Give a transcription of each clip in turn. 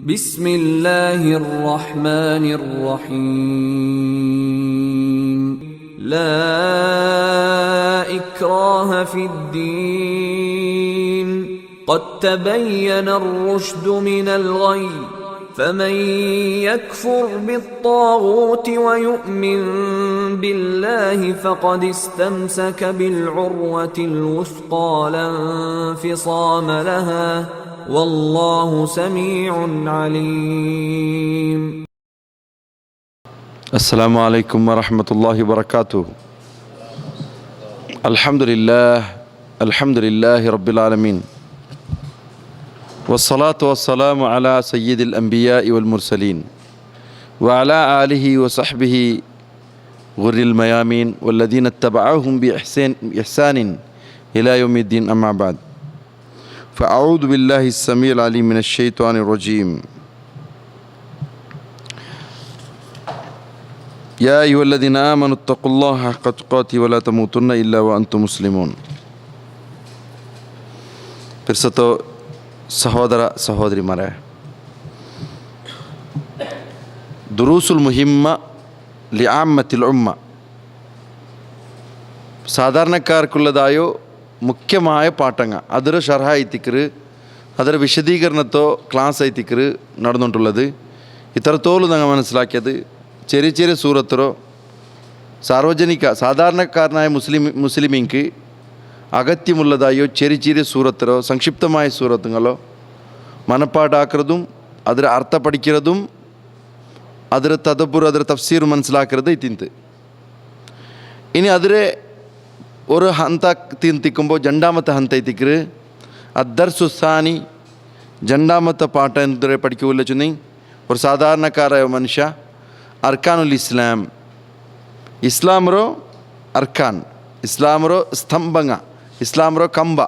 بسم الله الرحمن الرحيم لا إكراه في الدين قد تبين الرشد من الغي فمن يكفر بالطاغوت ويؤمن بالله فقد استمسك بالعروة الوثقى لا انفصام لها والله سميع عليم. السلام عليكم ورحمة الله وبركاته. الحمد لله رب العالمين والصلاة والسلام على سيد الأنبياء والمرسلين وعلى آله وصحبه غر الميامين والذين اتبعوهم بإحسان إلى يوم الدين أما بعد فأعوذ بالله السميع العليم من الشيطان الرجيم. يا أيها الذين آمنوا اتقوا الله حق تقاته ولا تموتن إلا وأنتم مسلمون. പിർസത്തോ സഹോദര സഹോദരിമാരെ, ദുറൂസുൽ മുഹിമ്മ ലിആമ്മത്തിൽ ഉമ്മ, സാധാരണക്കാർക്കുള്ളതായോ മുഖ്യമായ പാഠങ്ങൾ ಅದರ ಶರ್ಹ ಐತಿಕ್ರು, ಅದರ ವಿಶದೀಕರಣತೋ ಕ್ಲಾಸ್ ಐತಿಕ್ರು ನಡೆದುಂಟುള്ളത്. ഇത്രത്തോളം ഞങ്ങൾ മനസ്സിലാക്കിയത് ചെറിയ ചെറിയ സൂറത്തോ സാധാരണക്കാരനായ മുസ്ലിമിക്ക് അഗത്യമുള്ളതായോ ചെറിയ ചെറിയ സൂറത്തോ സംക്ഷിപ്തമായ സൂറത്തുകളോ മനപ്പാടാക്കുന്നതും ಅದರ ಅರ್ಥ പഠിക്കുന്നതും ಅದರ ತದಬ್ಬುರು ಅದರ ತಫ್ಸೀರು മനസ്സിലാക്കുന്നത് ಇತ್ತಿಂತು. ഇനി അതിരെ ഒരു ಹಂತ ತಿಂತಿക്കുമ്പോൾ രണ്ടാമത്തെ ಹಂತ ಐತಿಕ್ರು ಅದ್ದರ್ಸುಸಾನಿ രണ്ടാമത്തെ പാഠ എന്തൊരു പഠിക്കൂല ചുന്നി ഒരു സാധാരണക്കാരായ മനുഷ്യ ಅರ್ಕಾನುಲ್ ಇಸ್ಲಾಂ, ಇಸ್ಲಾಮರೋ ಅರ್ಕಾನ್, ಇಸ್ಲಾಮರೋ ಸ್ತಂಭಂಗ, ಇಸ್ಲಾಮರೋ ಕಂಬ,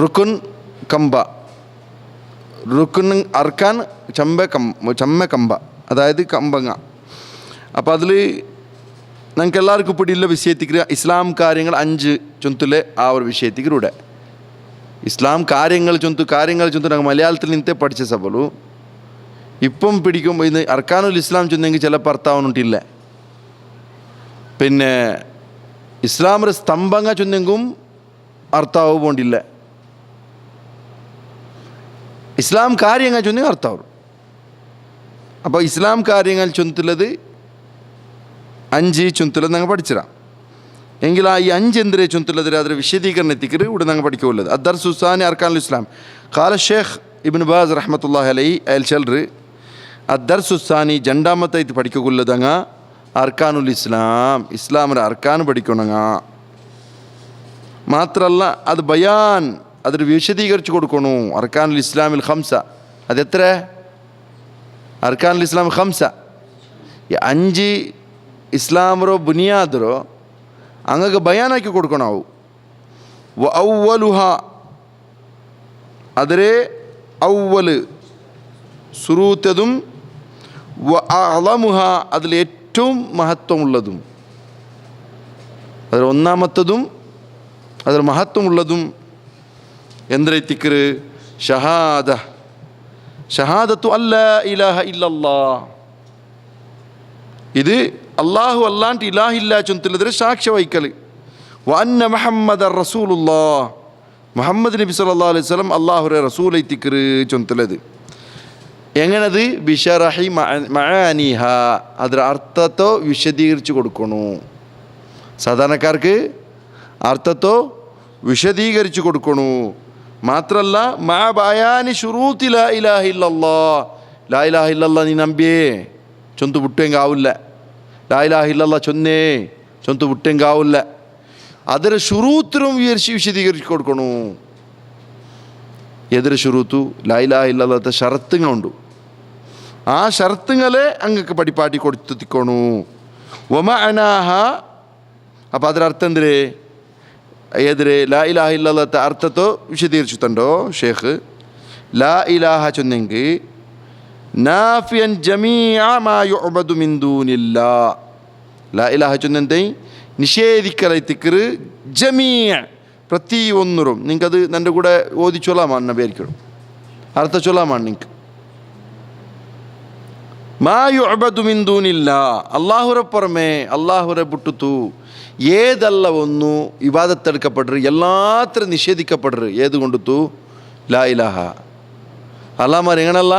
ರುಕುನ್ ಕಂಬ, റുക്കുൻ അർക്കാൻ ചമ്മ കമ്പ, അതായത് കമ്പങ്ങ. അപ്പോൾ അതിൽ ഞങ്ങൾക്ക് എല്ലാവർക്കും പിടിയുള്ള വിഷയത്തിക്ക് ഇസ്ലാം കാര്യങ്ങൾ 5 ചൊന്തുലെ ആ ഒരു വിഷയത്തിക്കൂടെ ഇസ്ലാം കാര്യങ്ങൾ ചൊന്തു ഞങ്ങൾ മലയാളത്തിൽ നിന്നേ പഠിച്ച സബಲು ഇപ്പം പിടിക്കുമ്പോൾ ഇന്ന് അർക്കാനുൽ ഇസ്ലാം ചൊന്നെങ്കിൽ ചിലപ്പോൾ അർത്ഥാവുന്നുണ്ടില്ല. പിന്നെ ഇസ്ലാമിൻ്റെ സ്തംഭങ്ങ ചൊന്നെങ്കും അർത്ഥാവ് പോണ്ടില്ല. ഇസ്ലാം കാര്യങ്ങൾ ചൊന്നെങ്കിൽ അർത്ഥാവും. അപ്പോൾ ഇസ്ലാം കാര്യങ്ങൾ ചൊന്തുള്ളത് 5 ചൊന്തുള്ളത് ഞങ്ങൾ പഠിച്ചിടാം. എങ്കിൽ ആ ഈ 5 എന്തിരെ ചൊന്തുള്ളത് ಅದರ വിശദീകരണം എത്തിക്കറ് ഇവിടെ ഞങ്ങൾ പഠിക്കുള്ളത്. അദ്ദർസുസാനി അർക്കാനുൽ ഇസ്ലാം ഖാല ഷേഖ് ഇബ്നു ബാസ് റഹ്മത്തുള്ളാഹി അലൈഹി അയൽ ചെൽറ് അദ്ദർസുസാനി രണ്ടാമത്തായിട്ട് പഠിക്കുള്ളതങ്ങ അർക്കാനുൽ ഇസ്ലാം, ഇസ്ലാമിൻ്റെ അർക്കാൻ പഠിക്കണങ്ങ. മാത്രമല്ല അത് ബയാൻ, അതൊരു വിശദീകരിച്ച് കൊടുക്കണു. അർക്കാനുൽ ഇസ്ലാമിൽ ഖംസ, അതെത്ര അർക്കാനുൽ ഇസ്ലാം ഖംസ, 5 ഇസ്ലാമറോ ബുനിയാദറോ അങ്ങക്ക് ബയാനാക്കി കൊടുക്കണാവും. വ ഔവലുഹ, അതിരെ ഔവല് സുറൂത്തതും വ അളമുഹ, അതിൽ ഏറ്റവും മഹത്വമുള്ളതും, അതിൽ ഒന്നാമത്തതും അതിൽ മഹത്വമുള്ളതും എന്തിരെത്തിക്കറ് ഷഹാദത്തു അല്ലാ ഇലാഹ ഇല്ലല്ലാഹ്, ഇത് അള്ളാഹു അല്ലാണ്ട് ഇലാഹില്ല ചൊന്തുള്ളതിന് സാക്ഷ്യം വഹിക്കൽ. വ അന്ന മുഹമ്മദർ റസൂലുള്ളാഹ്, മുഹമ്മദ് നബി സല്ലല്ലാഹു അലൈഹി വസല്ലം അള്ളാഹുരെ റസൂൽ ഐത്തിക്കറ് ചൊന്തുള്ളത്. എങ്ങനത് ബിഷറഹി മഅാനിഹ, ಅದರ അർത്ഥത്തോ വിശദീകരിച്ച് കൊടുക്കണു. സാധാരണക്കാർക്ക് അർത്ഥത്തോ വിശദീകരിച്ച് കൊടുക്കണു. മാത്രമല്ല മഅ ബയാനി ശുറൂത്തി ലാ ഇലാഹ ഇല്ലല്ലാഹ്, ലാ ഇലാഹ ഇല്ലല്ലാഹ് നീ നമ്പിയേ ചൊന്തു വിട്ടെങ്കാവില്ല, ലാ ഇലാഹ ഇല്ലല്ലാഹ് ചൊന്തു വിട്ടെങ്കാവില്ല. ಅದರ ಶುರೂತരും വിശദീകരിച്ച് കൊടുക്കണു. എതിരെ ഷുറൂത്തു ലാ ഇലാഹ ഇല്ലല്ലാഹത്തെ ഷറത്തുങ്ങളുണ്ട്, ആ ഷറത്തുങ്ങളെ അങ്ങക്ക് പഠിപ്പാട്ടി കൊടുത്തിക്കണു. വമഅനാഹ, അപ്പോൾ ಅದರ ಅರ್ಥ എന്തിരെ എതിരെ ലാ ഇലാഹ ഇല്ലല്ലാഹത്തെ അർത്ഥത്തോ വിശദീകരിച്ചുണ്ടോ ഷേഖ്. ലാ ഇലാഹ ചൊന്നെങ്കിൽ നാഫിയൻ ജമീഅ മാ യുഅബദു മിൻ ദൂനില്ലാഹ്, ലാ ഇലാഹ ചൊന്നെന്തേ നിഷേധിക്കലൈത്തിക്കറ് ജമീഅ, ಪ್ರತಿಯೊಂದರೂ ನಿಂಗದು ನನ್ನ ಕೂಡ ಓದಿಚೋಲಾಮ ಅನ್ನಬೇರಿಕಳು. ಅರ್ಥ ಚೊಲೋ ಮಾಡಿ ನಿಂಗೆ. ಮಾ ಯುಅಬದು ಮಿನ್ ದೂನಿಲ್ಲಾ, ಅಲ್ಲಾಹುರ ಪೊರಮೆ ಅಲ್ಲಾಹುರ ಬಿಟ್ಟುತು ಏದಲ್ಲವನ್ನು ಇಬಾದತ್ ತಡ್ಕಪಡ್ರು, ಎಲ್ಲಾತ್ರ ನಿಷೇಧಿക്കപ്പെടുറ്. ഏത് കൊണ്ടുത്തു? ലാ ഇലാഹ. അല്ലാമാർ എങ്ങനല്ല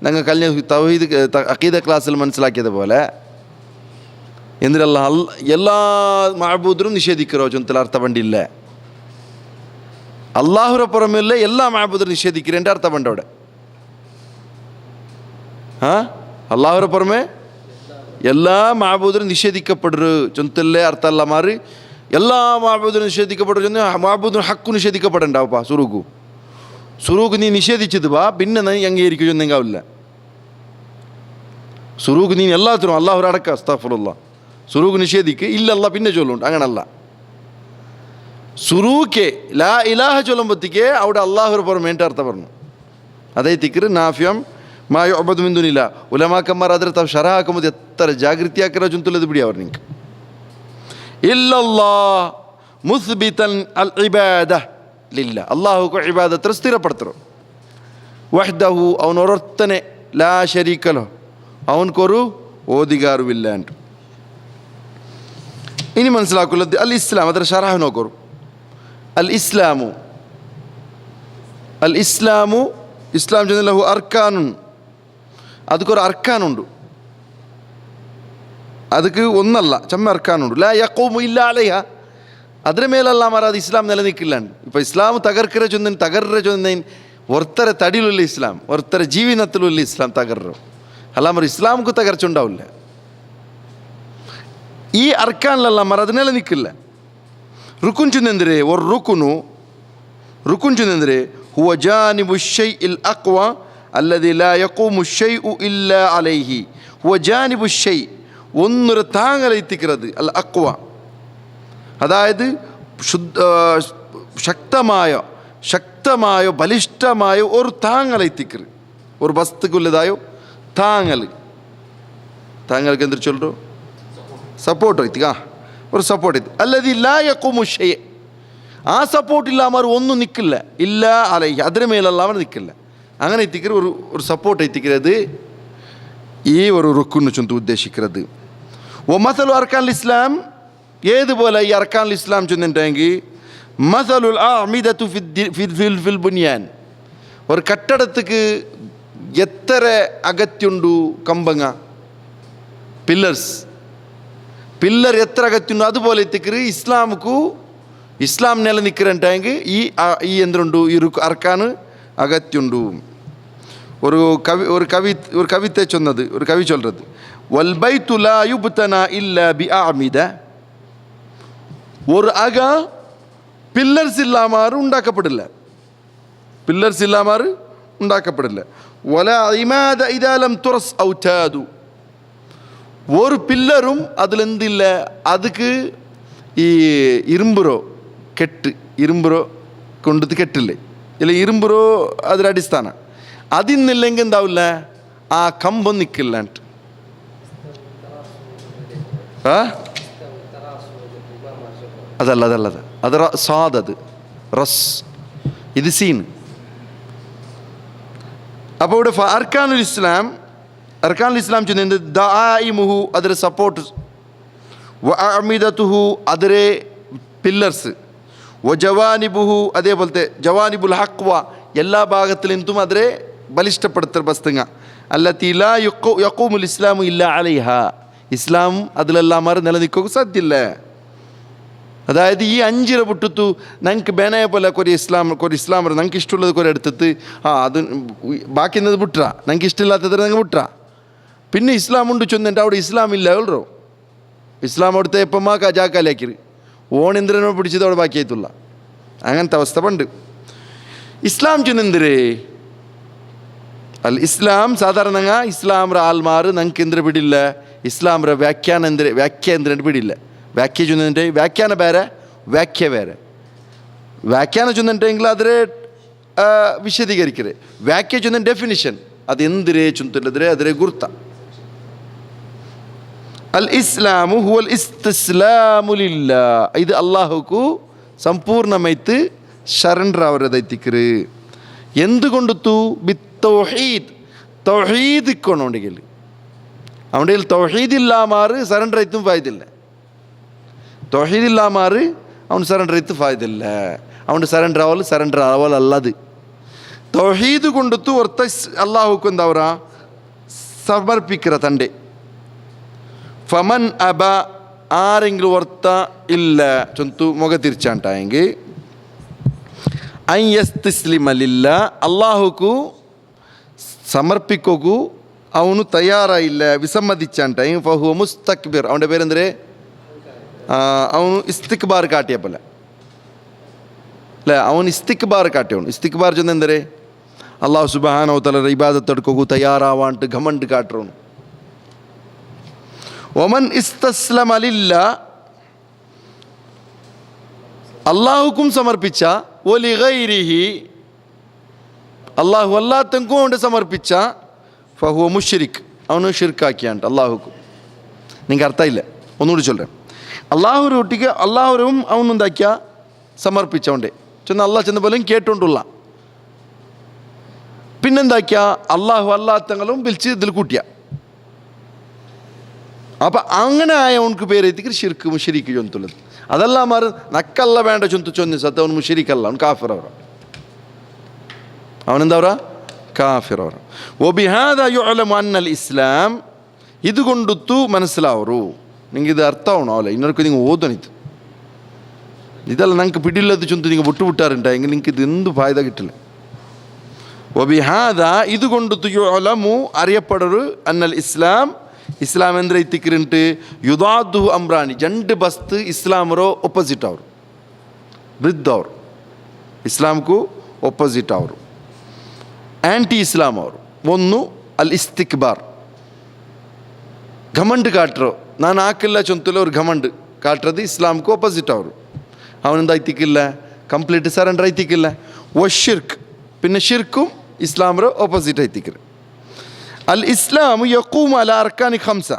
ഞങ്ങൾ കഴിഞ്ഞ തൗഹീദ് അഖീദ ക്ലാസ്സിൽ മനസ്സിലാക്കിയതുപോലെ എന്തിനല്ല എല്ലാ മഅബൂദരും നിഷേധിக்கிறോ ചൊന്തല അർത്ഥ പണ്ടില്ല. അള്ളാഹുര പുറമല്ല എല്ലാ മഅബൂദരും നിഷേധിக்கிறേൻ്റെ അർത്ഥ പണ്ട് അവിടെ. അള്ളാഹുര പുറമെ എല്ലാ മഅബൂദരും നിഷേധിക്കപ്പെടുറ് ചൊന്തല്ലേ അർത്ഥ അല്ല മാറി എല്ലാ മഅബൂദരും നിഷേധിക്കപ്പെടുക ചൊന്ന മഅബൂദരും ഹക്കു നിഷേധിക്കപ്പെടണ്ടാവപ്പാ. സുറൂഖ് നീ നിഷേധിച്ചത് വാ പിന്നെ നീ അംഗീകരിക്കും ചൊന്നെങ്കാവില്ല. സുറൂഖ് നീ എല്ലാത്തിനും അള്ളാഹുര അടക്ക അസ്തഗ്ഫിറുല്ലാ. സുറൂഖ് നിഷേധിക്ക് ഇല്ലല്ല പിന്നെ ചൊല്ലുണ്ട്, അങ്ങനല്ല. സുറൂഖെ ലാ ഇലാഹ ചൊല്ലുമ്പോഴത്തേക്ക് അവിടെ അള്ളാഹുര പുറമേൻ്റെ അർത്ഥം പറഞ്ഞു. അതേ തിക്ർ നാഫ്യം മാ യുഅബദു മിൻ ദൂനില്ലാ. ഉലമാക്കന്മാർ അതിൽ ഷറഹ് ആക്കുമ്പോൾ എത്ര ജാഗ്രതയാക്കിರೋ ചുന്തല്ലത് ಬಿಡಿ അവർ ನಿಂಗೆ ಇಲ್ಲಲ್ಲಾಹ್ ಮುಸ್ಬಿತನ್ ಅಲ್ ಇಬಾದ ಲಿಲ್ಲ, ಅಲ್ಲಾಹುಕು ಇಬಾದತ್ರ ಸ್ಥಿರಪಡ್ತರು. ವಹ್ದಹು ಅವನೊರೊತ್ತನೆ, ಲಾ ಶರೀಕಲು ಅವನ್ಕೊರು ಓದಿಗಾರುವಿಲ್ಲ ಅಂಟು. ഇനി മനസ്സിലാക്കുന്നത് അൽ ഇസ്ലാം, ಅದರ ಶರಹ നോക്കൂ. അൽ ഇസ്ലാമു ഇസ്ലാം ചെന്നലഹു അർക്കാനുൻ, ಅದಕ್కొരു അർക്കാനുണ്ട്. ಅದಕ್ಕೆ ഒന്നല്ല ചമ്മ അർക്കാനുണ്ട്. ലാ യഖൂമു ഇല്ലാ അലൈഹ, ಅದರ ಮೇಲಲ್ಲ ಮಾರ ಅದು ಇಸ್ಲಾಂ ನಿಲನಿಕ್ಕಿಲ್ಲ. ഇപ്പോൾ ഇസ്ലാം തകർക്കര ചൊന്നേൻ ഒർത്തര തടിയിലുള്ള ഇസ്ലാം, ഒർത്തര ജീവിതത്തിലുള്ള ഇസ്ലാം തകർറു അല്ല മರ ഇസ്ലാമുക്ക് തകർച്ച ഉണ്ടാവില്ല. ഈ അർക്കാനിലല്ല മರ ಅದು ನಿಲನಿಕ್ಕಿಲ್ಲ. ರುಕುನ್ ಚುಂದೆಂದರೆ ಒರ್ ರುಕುನ್ ಚುಂದೆಂದರೆ ಹುವ ಜಾನಿಬು ಶೈಇಲ್ ಅಕ್ವಾ ಅಲ್ಲದಿ ಲಾ ಯಕೂಮು ಶೈഉ ಇಲ್ಲಾ ಅಲೈಹಿ. ಹುವ ಜಾನಿಬು ಶೈ, ഒന്നൊരു താങ്ങലെത്തിക്കുന്നത് അല്ല അക്വ, അതായത് ശക്തമായോ ബലിഷ്ഠമായോ ഒരു താങ്ങലെത്തിക്കറ്. ഒരു വസ്തുക്കുള്ളതായോ താങ്ങൾക്ക് എന്തൊരു ചൊല്ലോ സപ്പോർട്ട് ಐತಿ. ഒരു സപ്പോർട്ട് ಐತಿ. അല്ലതി ലാ യഖൂമു ഷൈ, ആ സപ്പോർട്ട് ഇല്ലാമർ ഒന്നും നിൽക്കില്ല. ഇല്ല അലൈഹി, അതിന് മേലല്ല അവർ നിൽക്കില്ല. അങ്ങനെ എത്തിക്കറ് ഒരു സപ്പോർട്ട് എത്തിക്കുന്നത് ഈ ഒരു റുക്കുന്ന് ചൊന്ത് ഉദ്ദേശിക്കുന്നത്. മസലു അർക്കാൻ ഇസ്ലാം, ഏതുപോലെ ഈ അർക്കാൻ ഇസ്ലാം ചൊന്നിട്ടെങ്കിൽ മസലുൽ അഅ്മിദതു ഫിൽ ബുനിയാൻ, ഒരു കട്ടടത്തേക്ക് എത്ര അകത്യുണ്ടു കമ്പങ്ങ പില്ലർ എത്ര അകത്യുണ്ടു അതുപോലെ എത്തിക്കറ് ഇസ്ലാം നിലനിൽക്കറെങ്കിൽ ഈ എന്തുണ്ടു ഈ അർക്കാൻ അകത്യുണ്ടു. ഒരു കവിത്തെ ചൊന്നത്, ഒരു കവി ചൊല്ലുന്നത് വൽ ബൈതു ലാ യുബ്തന ഇല്ലാ ബി അഅ്മിദ, ഒരു അക പില്ലർസ് ഇല്ലാമാറ് ഉണ്ടാക്കപ്പെടില്ല. വല ഇമാദ ഇദാ ലം തുറസ് ഔതാദു, ഒരു പില്ലറും അതിലെന്തില്ല, അതുക്ക് ഈ ഇരുമ്പുറോ കൊണ്ടത് കെട്ടില്ലേ, ഇല്ല ഇരുമ്പുറോ അതിൽ അടിസ്ഥാന, അതിന്നില്ലെങ്കിൽ എന്താവില്ല, ആ കമ്പം നിൽക്കില്ല. അതല്ല അത് സാദത് റസ്, ഇത് സീൻ. അപ്പോൾ ഇവിടെ അർക്കാനുൽ ഇസ്ലാം ചെന്നത് ദായിമുഹു, അതിലെ സപ്പോർട്ട്, വ അഅ്മിദതുഹു, അതിലെ പില്ലർസ്, വ ജവാനിബുഹു, അതേപോലത്തെ ജവാനിബുൽ ഹഖ്വ, എല്ലാ ഭാഗത്തിൽ നിന്നും അതിനെ ബലിഷ്ഠപ്പെടുത്തൽ വസ്തുങ്ങ. അല്ലത്തി ലാ യഖൂമുൽ ഇസ്ലാമു ഇല്ലാ അലൈഹ, ഇസ്ലാം അതിലെല്ലാം മാറി നിലനിൽക്കുക സാധ്യമില്ല. അതായത് ഈ അഞ്ചിനെ വിട്ടിത്തു ഞങ്ങൾക്ക് ബേനയെ പോലെ ഒരു ഇസ്ലാം ഞങ്ങൾക്ക് ഇഷ്ടമുള്ളത് കുറെ എടുത്തിട്ട് അത് ബാക്കിന്നത് വിട്ടാ, ഞങ്ങൾക്ക് ഇഷ്ടമില്ലാത്തത് ഞങ്ങൾ വിട്ടാ, പിന്നെ ഇസ്ലാം ഉണ്ട് ചൊന്നിട്ട് അവിടെ ഇസ്ലാം ഇല്ല എല്ലോ. ഇസ്ലാം അവിടുത്തെ എപ്പമാ ജാക്കാലാക്കിയത് ഓണെന്തിരനോ പിടിച്ചത് അവിടെ ബാക്കിയായിട്ടില്ല. അങ്ങനത്തെ അവസ്ഥ പണ്ട്. ഇസ്ലാം ചൊന്നെന്തിരേ അൽ ഇസ്ലാം സാധാരണ ഇസ്ലാംರ ആൽമാർ ഞങ്ങൾക്ക് എന്തിനെ പിടിയില്ല, ഇസ്ലാംರ വ്യാഖ്യാന എന്തിനെ പിടിയില്ല. ವ್ಯಾಖ್ಯೆ ಚೊಂದಂటే ವ್ಯಾಖ್ಯಾನ ಬೇರೆ, ವ್ಯಾಖ್ಯೆ ಬೇರೆ. ವ್ಯಾಖ್ಯಾನ ಚೊಂದಂಟೆങ്കിൽ അതിനെ വിശദീകരിക്കരുത്. ವ್ಯಾಖ್ಯೆ ചൊന്ന ഡെഫിനിഷൻ, അത് എന്തിരെ ചൊന്തല്ലതിരെ അതിരെ ഗുർത്ത. അൽ ഇസ്ലാമു ഹുവൽ ഇസ്തിസ്ലാമു ലില്ലാഹ്, ഇത് അല്ലാഹുకు ಸಂಪೂರ್ಣమైతే ಸರೆಂಡರ್ ಆವರದೈತಿಕ್ರು. എന്തുകൊണ്ടു ബി തൗഹീദ്, തൗഹീദ് ഇക്കൊണ്ടെങ്കിൽ അവൻ്റെ തൗഹീദ് ഇല്ലാമാറ് സറണ്ടർ ആയിട്ടും ഫായതില്ല. തൗഹീദ് ഇല്ലാമാറ് അവൻ സറണ്ടർ ആയിട്ട് ഫായതില്ല. അവൻ്റെ സറണ്ടർ ആവലല്ലത്. തൗഹീദ് കൊണ്ടു ഒർത്ത അള്ളാഹുക്ക് എന്താ സമർപ്പിക്കിற തൻ്റെ. ഫമൻ അബ ആരെങ്കിലും ഒർത്ത ഇല്ല ചൊന്തു മുഖ തിരിച്ചാണ്ടായെങ്കിൽ ಅಯ್ಯಸ್ತಿಸ್ಲಿಮಲಿಲ್ಲ ಅಲ್ಲಾಹುಕು ಸಮರ್ಪಿಕೋಕು ಅವನು ತಯಾರಾಯಿಲ್ಲ, ವಿಸಮ್ಮದಿಚ್ಚಂಟ. ಫಹು ಮುಸ್ತಕ್ಬಿರ್, ಅವನ പേരെന്തരെ ಅವನು ಇಸ್ತಿಕ್ಬಾರ್ ಕಾಟಿಯಪ್ಪಲ್ಲ ಅಲ್ಲ, ಅವನು ಇಸ್ತಿಕ್ಬಾರ್ ಕಾಟ್ಯವನು. ಇಸ್ತಿಕ್ಬಾರ್ ಚಂದೆಂದರೆ ಅಲ್ಲಾಹು ಸುಬ್ಹಾನಹು ವ ತಆಲಾ ಇಬಾದತ್ ತಡ್ಕೋಕು ತಯಾರಾವಂಟು ಘಮಂಡ್ ಕಾಟ್ರೋನು. ಒಮನ್ ಇಸ್ತಸ್ಲಮ ಲಿಲ್ಲ, അള്ളാഹുക്കും സമർപ്പിച്ച ഒലി ഗൈരിഹി, അള്ളാഹു അല്ലാത്തങ്കും കൊണ്ട് സമർപ്പിച്ച ഫഹുവ മുശ്രിക്, അവന് ഷിർക്കാക്കിയാണ്ട് അള്ളാഹുക്കും. നിങ്ങൾക്ക് അർത്ഥമില്ല, ഒന്നുകൂടി ചൊല്ലാം. അള്ളാഹുരു ഒട്ടിക്ക് അള്ളാഹുരും അവനുണ്ടാക്കിയ സമർപ്പിച്ചവൻ്റെ ചെന്ന് അള്ളാഹ് ചെന്ന പോലും കേട്ടോണ്ടുള്ള. പിന്നെന്താക്കിയ അള്ളാഹു അല്ലാത്തങ്ങളും വിളിച്ച് ഇതിൽ കൂട്ടിയ. അപ്പം അങ്ങനെ ആയ അവനക്ക് പേരെത്തിക്ക് ഷിർക്ക് മുശ്രിക്ക് ചൊന്തുള്ളത്. ಅದೆಲ್ಲ ಮಾರು ನಕ್ಕಲ್ಲ ಬೇಡ ಚುಂತು ಚೊಂದಿ ಸತ್ತ ಅವನು ಮುಷರಿಕಲ್ಲ, ಅವನು ಕಾಫಿರ್ ಅವರ. ಅವನಿಂದವರ ಕಾಫಿರ್ ಅವರ. ಒಬಿಹಾದ ಯುಅಲಮು ಅನ್ನಲ್ ಇಸ್ಲಾಂ, ಇದುಗೊಂಡುತ್ತು ಮನಸ್ಸಿಲಾವರು. ನಿಂಗೆ ಇದು ಅರ್ಥ ಅವನು ಅವಲ್ಲ, ಇನ್ನೊರ್ಕು ನಿಂಗೆ ಓದೋನಿತ್ತು ಇದೆಲ್ಲ ನಂಗೆ ಪಿಡಿಲ್ಲದು ಚುಂತು ನಿಂಗೆ ಬಿಟ್ಟು ಬಿಟ್ಟಾರಂಟ, ಹಿಂಗೆ ನಿಂಗೆ ಇದು ಎಂದು ಫಾಯ್ದ ಗಿಟ್ಟಿಲ್ಲ. ಒಬಿಹಾದ ಇದುಗೊಂಡುತ್ತು ಯುಅಲಮು അറിയപ്പെടರು ಅನ್ನಲ್ ಇಸ್ಲಾಂ, ಇಸ್ಲಾಂ ಅಂದರೆ ಇತ್ತಿಕ್ಕಿರಿಂಟು ಯುದಾದು ಅಮ್ರಾನಿ, ಜಂಡು ಬಸ್ತ್ ಇಸ್ಲಾಮರೋ ಒಪ್ಪೋಸಿಟ್ ಅವರು, ವಿರುದ್ಧ ಅವರು, ಇಸ್ಲಾಂಗೂ ಒಪ್ಪೋಸಿಟ್ ಅವರು, ಆ್ಯಂಟಿ ಇಸ್ಲಾಂ ಅವರು. ಒಂದು ಅಲ್ ಇಸ್ತಿಕ್ಬಾರ್, ಘಮಂಡ್ ಕಾಟ್ರೋ, ನಾನು ಹಾಕಿಲ್ಲ ಚೊಂತಲ್ಲ ಅವ್ರು ಘಮಂಡ್ ಕಾಟ್ರದು ಇಸ್ಲಾಂಗೂ ಒಪ್ಪೋಸಿಟ್ ಅವರು. ಅವನಿಂದ ಐತಿಕ್ಕಿಲ್ಲ, ಕಂಪ್ಲೀಟ್ ಸರೆಂಡರ್ ಐತಿಕ್ಕಿಲ್ಲ. ಶಿರ್ಕ್, പിന്നെ ഷിർക്കും ഇസ്ലാമರೋ ഓപ്പോസിറ്റ് ಐತಿಕ್ಕಿರ. ಅಲ್ ಇಸ್ಲಾಮ್ ಯಕೂಮ್ ಅಲ ಅರ್ಕಾನಿ ಖಮ್ಸ,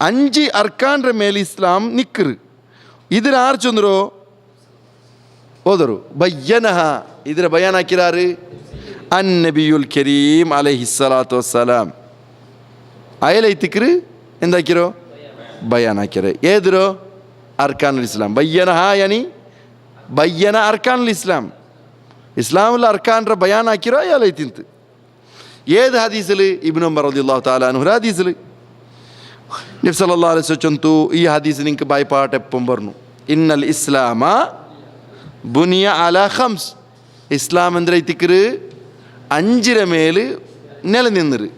5 ಅರ್ಕಾನ್ರ ಮೇಲೆ ಇಸ್ಲಾಂ ನಿಕ್ಕರು. ಇದರ ಆರು ಚಂದ್ರು ಓದರು ಬಯ್ಯನಹ, ಇದರ ಬಯಾನ್ ಹಾಕಿರಾರು ಅನ್ನಬಿಯುಲ್ ಕರೀಮ್ ಅಲೈಹಿಸ್ಸಲಾತು ವಸ್ಸಲಾಂ. ಅಯಲೈತಿಕ್ರು ಎಂದಾಕಿರೋ ಬಯಾನ್ ಹಾಕಿರೋ. ಏದರು ಅರ್ಕಾನುಲ್ ಇಸ್ಲಾಂ. ಬಯ್ಯನಹ ಯಾನಿ ಬಯ್ಯನ ಅರ್ಕಾನುಲ್ ಇಸ್ಲಾಂ, ಇಸ್ಲಾಮುಲ್ ಅರ್ಕಾನ್ರ ಬಯಾನ್ ಹಾಕಿರೋ ಅಯಲೈತಿಂತು. ഏത് ഹദീസിൽ? ഇബ്നു ഉമർ റളിയല്ലാഹു തആല അൻഹു ഹദീസിൽ നബി സല്ലല്ലാഹു അലൈഹി വസല്ലം ചൊന്തു, ഈ ഹദീസ് നിങ്ങൾക്ക് ബായ്പാട്ട് എപ്പം പറഞ്ഞു, ഇന്നൽ ഇസ്ലാമ ബുനിയ അലാ ഖംസ്, ഇസ്ലാം എന്തിര ഇത്തിക്കറ് 5 മേല് നിലനിന്നറ്.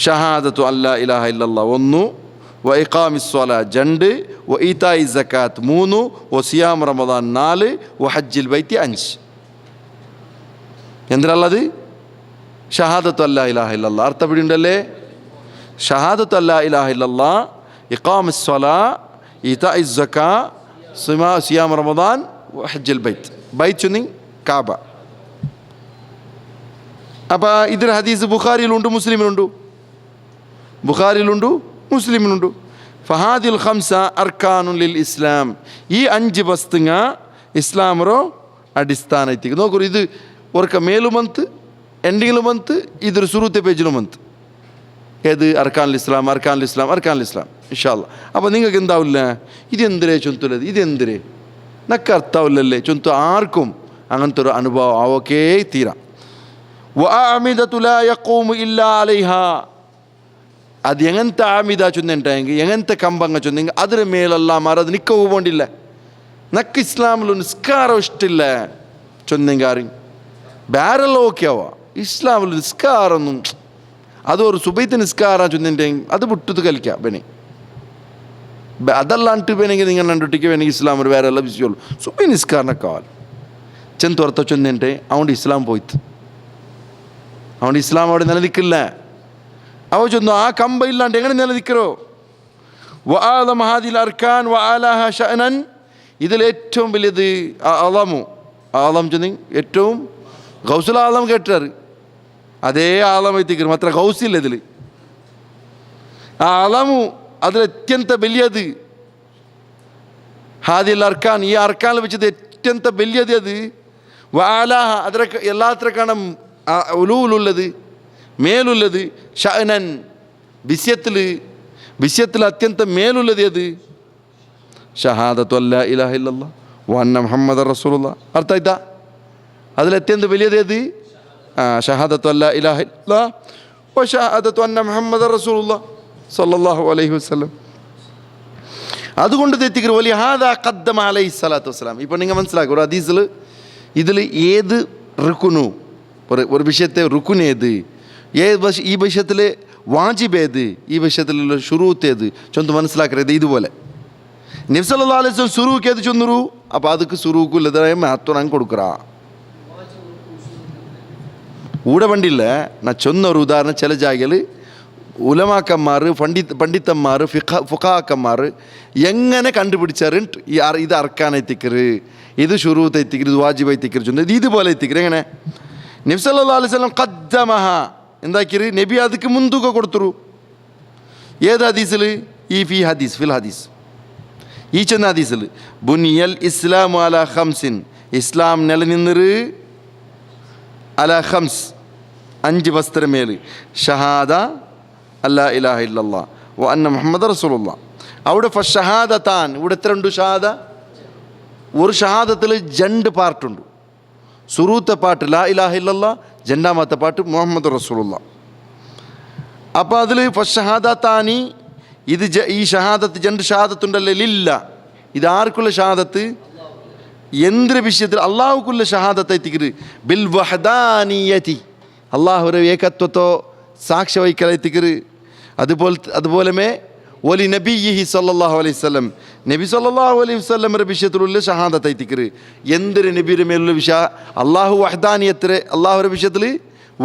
ഷഹാദത്തു അല്ലാ ഇലാഹ ഇല്ലല്ലാഹ് 1, വ ഇഖാമിസ് സ്വലാത്ത് 2, വ ഈതാഇ സകാത്ത് 3, വ സിയാം റമദാൻ 4, വ ഹജ്ജുൽ ബൈത്തി 5. എന്തിനുള്ളത്? ഷഹാദത്തു അല്ലാ ഇലാഹ ഇല്ലല്ലാഹ്. അർത്ഥം പിടിയുണ്ടല്ലേ? ഷഹാദത്തു അല്ലാ ഇലാഹ ഇല്ലല്ലാഹ്, ഇഖാമിസ് സ്വലാ, ഈതാഇ സകാ, സിയാം റമദാൻ, ഹജ്ജുൽ ബൈത്ത്. ബൈത്ത് ചൊന്നി കാബ. അപ്പോൾ ഇതിൽ ഹദീസ് ബുഖാരിയിലുണ്ട്, മുസ്ലിമിലുണ്ട്. ബുഖാരിയിലുണ്ട്, മുസ്ലിമിലുണ്ട്. ഫഹാദിൽ ഖംസ അർക്കാനുൻ ലിൽ ഇസ്ലാം, ഈ 5 വസ്തുങ്ങ ഇസ്ലാമರೋ ಅಡಿಸ್ಥಾನ ಐತಿ. ನೋಡ್ರಿ, ಇದು ವರ್ಕ ಮೇಲೂ ಬಂತು, ಎಂಡಿಂಗ್ಲೂ ಬಂತು, ಇದ್ರ ಶುರುತೆ ಪೇಜ್ಲೂ ಬಂತು. ഏത്? അർക്കാനുൽ ഇസ്ലാം, അർക്കാനുൽ ഇസ്ലാം, അർക്കാനുൽ ഇസ്ലാം. ഇൻഷാ അല്ലാഹ്. അപ്പോൾ നിങ്ങൾക്ക് എന്താവില്ല, ഇതെന്തിരേ ചൊന്തുള്ളത്, ഇതെന്തിരേ നക്ക് അർത്ഥാവില്ലല്ലേ ചൊന്തു. ആർക്കും അങ്ങനത്തെ ഒരു അനുഭവം ആവോക്കേ തീരാം. വഅഅമിദതു ലാ യഖൂമു ഇല്ലാ അലൈഹാ, ಅದು ಎಂಗಂತ ಆಮಿದ ಚೊಂದೆಂಟಾಯಂಗೆ, ಎಂಗಂತ ಕಂಬಂಗ ಚೊಂದೆಂಗೆ ಅದರ ಮೇಲೆಲ್ಲ ಮಾರದು ನಿಕ್ಕ ಹೋಗ್ಕೊಂಡಿಲ್ಲ. ನಕ್ಕ ಇಸ್ಲಾಮ್ಲು ನಿಸ್ಕಾರ ಇಷ್ಟಿಲ್ಲ ಚೊಂದೆಂಗಾರಿ ಬೇರೆಲ್ಲ ಓಕೆ ಅವ. ಇಸ್ಲಾಮ್ಲು ನಿಸ್ಕಾರನು ಅದು ಅವರು ಸುಬೈತ ನಿಸ್ಕಾರ ಚೊಂದೆಂಟೆ ಅದು ಬಿಟ್ಟದು ಕಲಿಕ ಬೆನೆ ಅದೆಲ್ಲ ಅಂಟು ಬೆನೆಗೆ ನಿಂಗೆ ನಂಟೊಟ್ಟಿಗೆ ಬೆನೆಗೆ ಇಸ್ಲಾಮರು ಬೇರೆಲ್ಲ ಬಿಸಿಯೋಳು ಸುಬ್ಬಿ ನಿಸ್ಕಾರನ ಕಾవాలి ಚೆಂತ ಹೊರತ ಚೊಂದೆಂಟೆ ಅವನು ಇಸ್ಲಾಂ ಹೋಯ್ತು. ಅವನು ಇಸ್ಲಾം അവിടെ നിലനിൽക്കില്ല. അവ ചൊന്നു ആ കമ്പ ഇല്ലാണ്ട് എങ്ങനെ നിലനിൽക്കരോ? വആലമ ഹാദിൽ അർക്കാൻ വആലാഹ ശഅനൻ, ഇതിൽ ഏറ്റവും വലിയത് അളമു. ആലം ചൊന്നി ഏറ്റവും ഗൗസുൽ ആലം കേട്ടാറ് അതേ ആലം എത്തിക്കರು ಮಾತ್ರ ಗೌಸಿಲ್ಲ ഇതിൽ. ಆ ಅಲಮು അതിൽ ಅತ್ಯಂತ വലിയത് ഹാദിൽ അർക്കാൻ, ഈ അർക്കാനിൽ വെച്ചത് അത്യಂತ വലിയത് അത്. വഅലാഹ ಅದರ ಎಲ್ಲಾತ್ರ ಕಾಣ ഉലൂലുള്ളത് മേലുള്ളത് ഷഅനൻ വിഷയത്തിൽ അത്യന്തം മേലുള്ളത് ഏത് ഷഹാദത്തു അല്ലാ ഇലാഹ ഇല്ലല്ലാഹ് വ അന്ന മുഹമ്മദർ റസൂലുള്ളാഹ് അർത്ഥ ആಯ್ತಾ അതിൽ അത്യന്തം വലിയത് ഏത് ഷഹാദത്തു അല്ലാ ഇലാഹ ഇല്ലല്ലാഹ് വ ഷഹാദത്തു അന്ന മുഹമ്മദർ റസൂലുള്ളാഹ് സല്ലല്ലാഹു അലൈഹി വസല്ലം അതുകൊണ്ട് തെറ്റിക്കർ വലിയ ഹാദാ ഖദ്ദമ അലൈഹി സ്വലാത്തു വസ്സലാം. ഇപ്പോൾ നിങ്ങൾ മനസ്സിലാക്കുക ഒരു ഹദീസിൽ ഇതിൽ ഏത് റുക്കുനു ഒരു വിഷയത്തെ റുക്കുൻ ഏത് ഈ വിഷയത്തിൽ വാജിബ് ഏത് ഈ വിഷയത്തിലുള്ള ഷുറൂത്ത് ഏത് ചൊന്ന് മനസ്സിലാക്കരുത്. ഇതുപോലെ നബി സല്ലല്ലാഹു അലൈഹി വസല്ലം സുറൂക്ക് ഏത് ചൊന്നൂರು അപ്പോൾ ಅದಕ್ಕೆ ಸುರೂಕುಲ್ಲದಾಯ ಮಹತ್ವ ನಂಗೆ ಕೊಡ್ಕರ ಊಡ ಬಂಡಿಲ್ಲ ನಾ ಚೊನ್ನೊರು ಉದಾಹರಣೆ ചില ಜಾಗದಲ್ಲಿ ഉലമാക്കന്മാർ പണ്ഡിതന്മാർ ഫുഖാക്കന്മാർ എങ്ങനെ കണ്ടുപിടിച്ചാറ് ഇത് അർക്കാൻ എത്തിക്കറ് ഇത് ഷുറൂത്ത് എത്തിക്കറ് ഇത് വാജിബ് എത്തിക്കറ് ചൊന്നത് ഇതുപോലെ എത്തിക്കറ് എങ്ങനെ നബി സല്ലല്ലാഹു അലൈഹി വസല്ലം ഖദ്ദമഹ എന്താക്കിറ് നബി ಅದಕ್ಕೆ മുൻതൂക്ക കൊടുത്തു. ഏത് ഹദീസിൽ ഫിൽ ഹദീസ് ഈ ചെന്ന ഹദീസിൽ ബുനിയൽ ഇസ്ലാമു അലാ ഖംസിൻ ഇസ്ലാം നിലനിന്നറ് അലാ ഖംസ് 5 വസ്ത്രമേൽ ഷഹാദ അല്ലാ ഇലാഹ ഇല്ലല്ലാഹ് വ അന്ന മുഹമ്മദ് റസൂലുള്ളാഹ്. അവിടെ ഷഹാദത്താൻ ഇവിടെ എത്ര ഉണ്ട് ഷഹാദ ഒരു ഷഹാദത്തിൽ 2 പാർട്ടുണ്ട്. സുറൂത്തെ പാട്ട് ലാ ഇലാഹ ഇല്ലല്ലാഹ് രണ്ടാമത്തെ പാട്ട് മുഹമ്മദ് റസൂലുള്ളാഹ്. അപ്പോൾ അതിൽ ഷഹാദത്താനി ഇത് ഈ ഷഹാദത്ത് 2 ഷഹാദത്തുണ്ടല്ലേ ലില്ല ഇത് ആർക്കുള്ള ഷഹാദത്ത് എന്തൊരു വിഷയത്തിൽ അള്ളാഹുക്കുള്ള ഷഹാദത്ത് എത്തിക്കരുത് ബിൽ വഹദാനിയതി അള്ളാഹുവിൻ്റെ ഏകത്വത്തോ സാക്ഷ്യ വഹിക്കൽ എത്തിക്കരുത്. അതുപോലെ ഒലി നബിഹി സല്ലല്ലാഹു അലൈഹി വസല്ലം നബി സല്ലല്ലാഹു അലൈഹി വസല്ലമയുടെ വിഷയത്തിലുള്ള ഷഹാദത്ത് എത്തിക്കരുത്. എന്തൊരു നബിയുടെ മേലുള്ള വിഷയ അള്ളാഹു വഹദാനിയത്ത് അള്ളാഹുയുടെ വിഷയത്തിൽ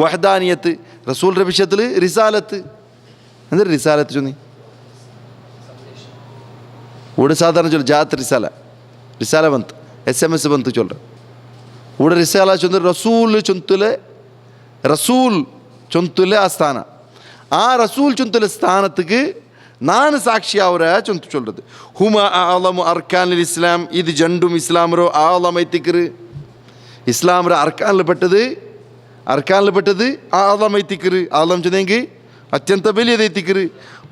വഹദാനിയത്ത് റസൂലിൻ്റെ വിഷയത്തിൽ റിസാലത്ത് എന്തൊരു റിസാലത്ത് ചൊന്നി ഇവിടെ സാധാരണ ചൊല്ല ജാത്ത് റിസാല ಬಂತು SMS ಬಂತು ಚೊಲ್ಲ ഇവിടെ റിസാല ചൊന്ന റസൂൽ ചൊന്തുലെ ആ സ്ഥാന ആ റസൂൽ ചൊന്തുലെ സ്ഥാനത്തേക്ക് ನಾನು ಸಾಕ್ಷಿ ಅವರ ಚೊಂತ ಚೊಲ್ಲದು ಹುಮ ಆಲಮು ಅರ್ಕಾನಿಲ್ ಇಸ್ಲಾಂ ಇದು ಜಂಡುಂ ಇಸ್ಲಾಮರು ಆಲಮ್ ಐತಿಕ್ರು ಇಸ್ಲಾಮರ ಅರ್ಕಾನಿಲ್ ಪಟ್ಟದು ಆಲಮ್ ಐತಿಕ್ರು ಆಲಮ್ ಚೊಂದೆಂಗಿ ಅತ್ಯಂತ ಬೆಲಿಯದೈತಿಕ್ರು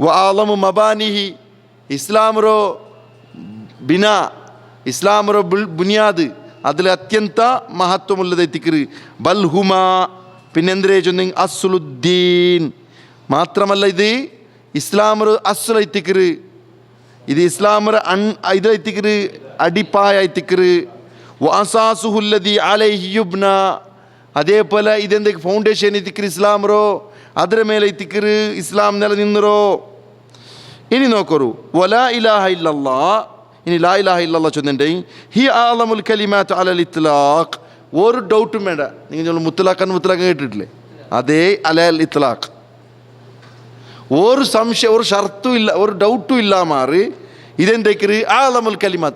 ವ ಆಲಮು ಮಬಾನಿಹಿ ಇಸ್ಲಾಮರೋ ಬಿನಾ ഇസ്ലാമറോ ബുനിയാദ് അതിൽ അത്യന്ത മഹത്വമുള്ളതെത്തിക്കറ് ബൽ ഹുമ പിന്നെന്തരേ ചൊന്നി അസ്ലുദ്ദീൻ മാത്രമല്ല ഇത് ഇസ്ലാമർ അസ്ല എത്തിക്കറ് ഇത് ഇസ്ലാമർ ഇത് എത്തിക്കറ് അടിപ്പായ എത്തിക്കറ് വാസാസുഹുല്ലദി അലൈഹി യുബ്ന അതേപോലെ ഇതെന്തൊക്കെ ഫൗണ്ടേഷൻ എത്തിക്കറ് ഇസ്ലാമറോ ಅದರ ಮೇಲೆ എത്തിക്കറ് ഇസ്ലാം നിലനിന്നറോ. ഇനി നോക്കൂ വലാ ഇലാഹ ഇല്ലല്ലാഹ് ഇനി ലാ ഇലാഹ ഇല്ലല്ലാഹ് ചൊന്നിൻ്റെ ഹി ആലമുൽ കലിമാത്ത് അലൽ ഇത്ലാഖ് ഒരു ഡൗട്ടും വേണ്ട. നിങ്ങൾ മുത്തലാഖ് കേട്ടിട്ടില്ലേ അതേ അലൽ ഇത്ലാഖ് ഒരു സംശയം ഒരു ഷർത്തും ഇല്ല ഒരു ഡൗട്ടും ഇല്ല മാറി ഇതെന്തൊക്കെ ആലമുൽ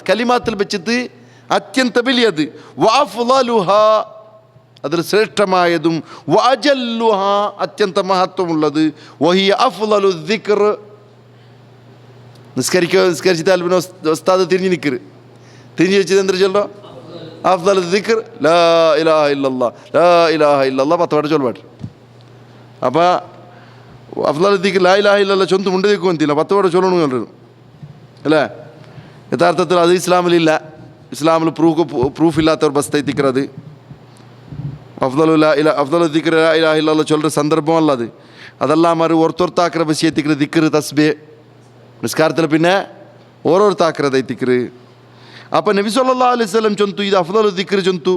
കലിമാത്തിൽ വെച്ചിട്ട് അത്യന്ത വലിയത് വഅഫ്ളലുഹ അതിൽ ശ്രേഷ്ഠമായതും വഅജല്ലുഹ അത്യന്ത മഹത്വമുള്ളത് വഹിയ അഫ്ളലു ദിക്ർ നിസ്കരിച്ചിട്ട് പിന്നെ ഉസ്താദ് തിരിഞ്ഞ് വെച്ചത് എന്താ ചൊല്ലോ അഫ്ളലു ദിക്ർ ലാ ഇലാഹ ഇല്ലല്ലാഹ് 10 വട്ടം ചൊല്ലുപാട്ട്. അപ്പോൾ അഫ്ളലു ദിക്ർ ലാ ഇലാഹ ഇല്ലല്ലാഹ് ചൊന്ത് മുണ്ടിലേക്ക് വന്നില്ല 10 വട്ടം ചൊല്ലണം കണ്ടിരുന്നു അല്ലേ. യഥാർത്ഥത്തിൽ അത് ഇസ്ലാമിലില്ല. ഇസ്ലാമിൽ പ്രൂഫ് ഇല്ലാത്തവർ ബസ്ത ദിക്റത് അഫ്ളലു ദിക്ർ ലാ ഇലാഹ ഇല്ലല്ലാഹ് ചൊല്ലുற സന്ദർഭമല്ല അത്. അതെല്ലാം മാറി ഓർത്തൊർത്താക്കിற വിഷയത്തിക്ക് ദിക്ർ തസ്ബീഹ് നിസ്കാരത്തിൽ പിന്നെ ഓരോരുത്താക്കിറത് എത്തിക്കറ്. അപ്പം നബി സല്ലല്ലാഹു അലൈഹി വസല്ലം ചൊന്തു ഇത് അഫ്ളലു ദിക്ർ ചൊന്തു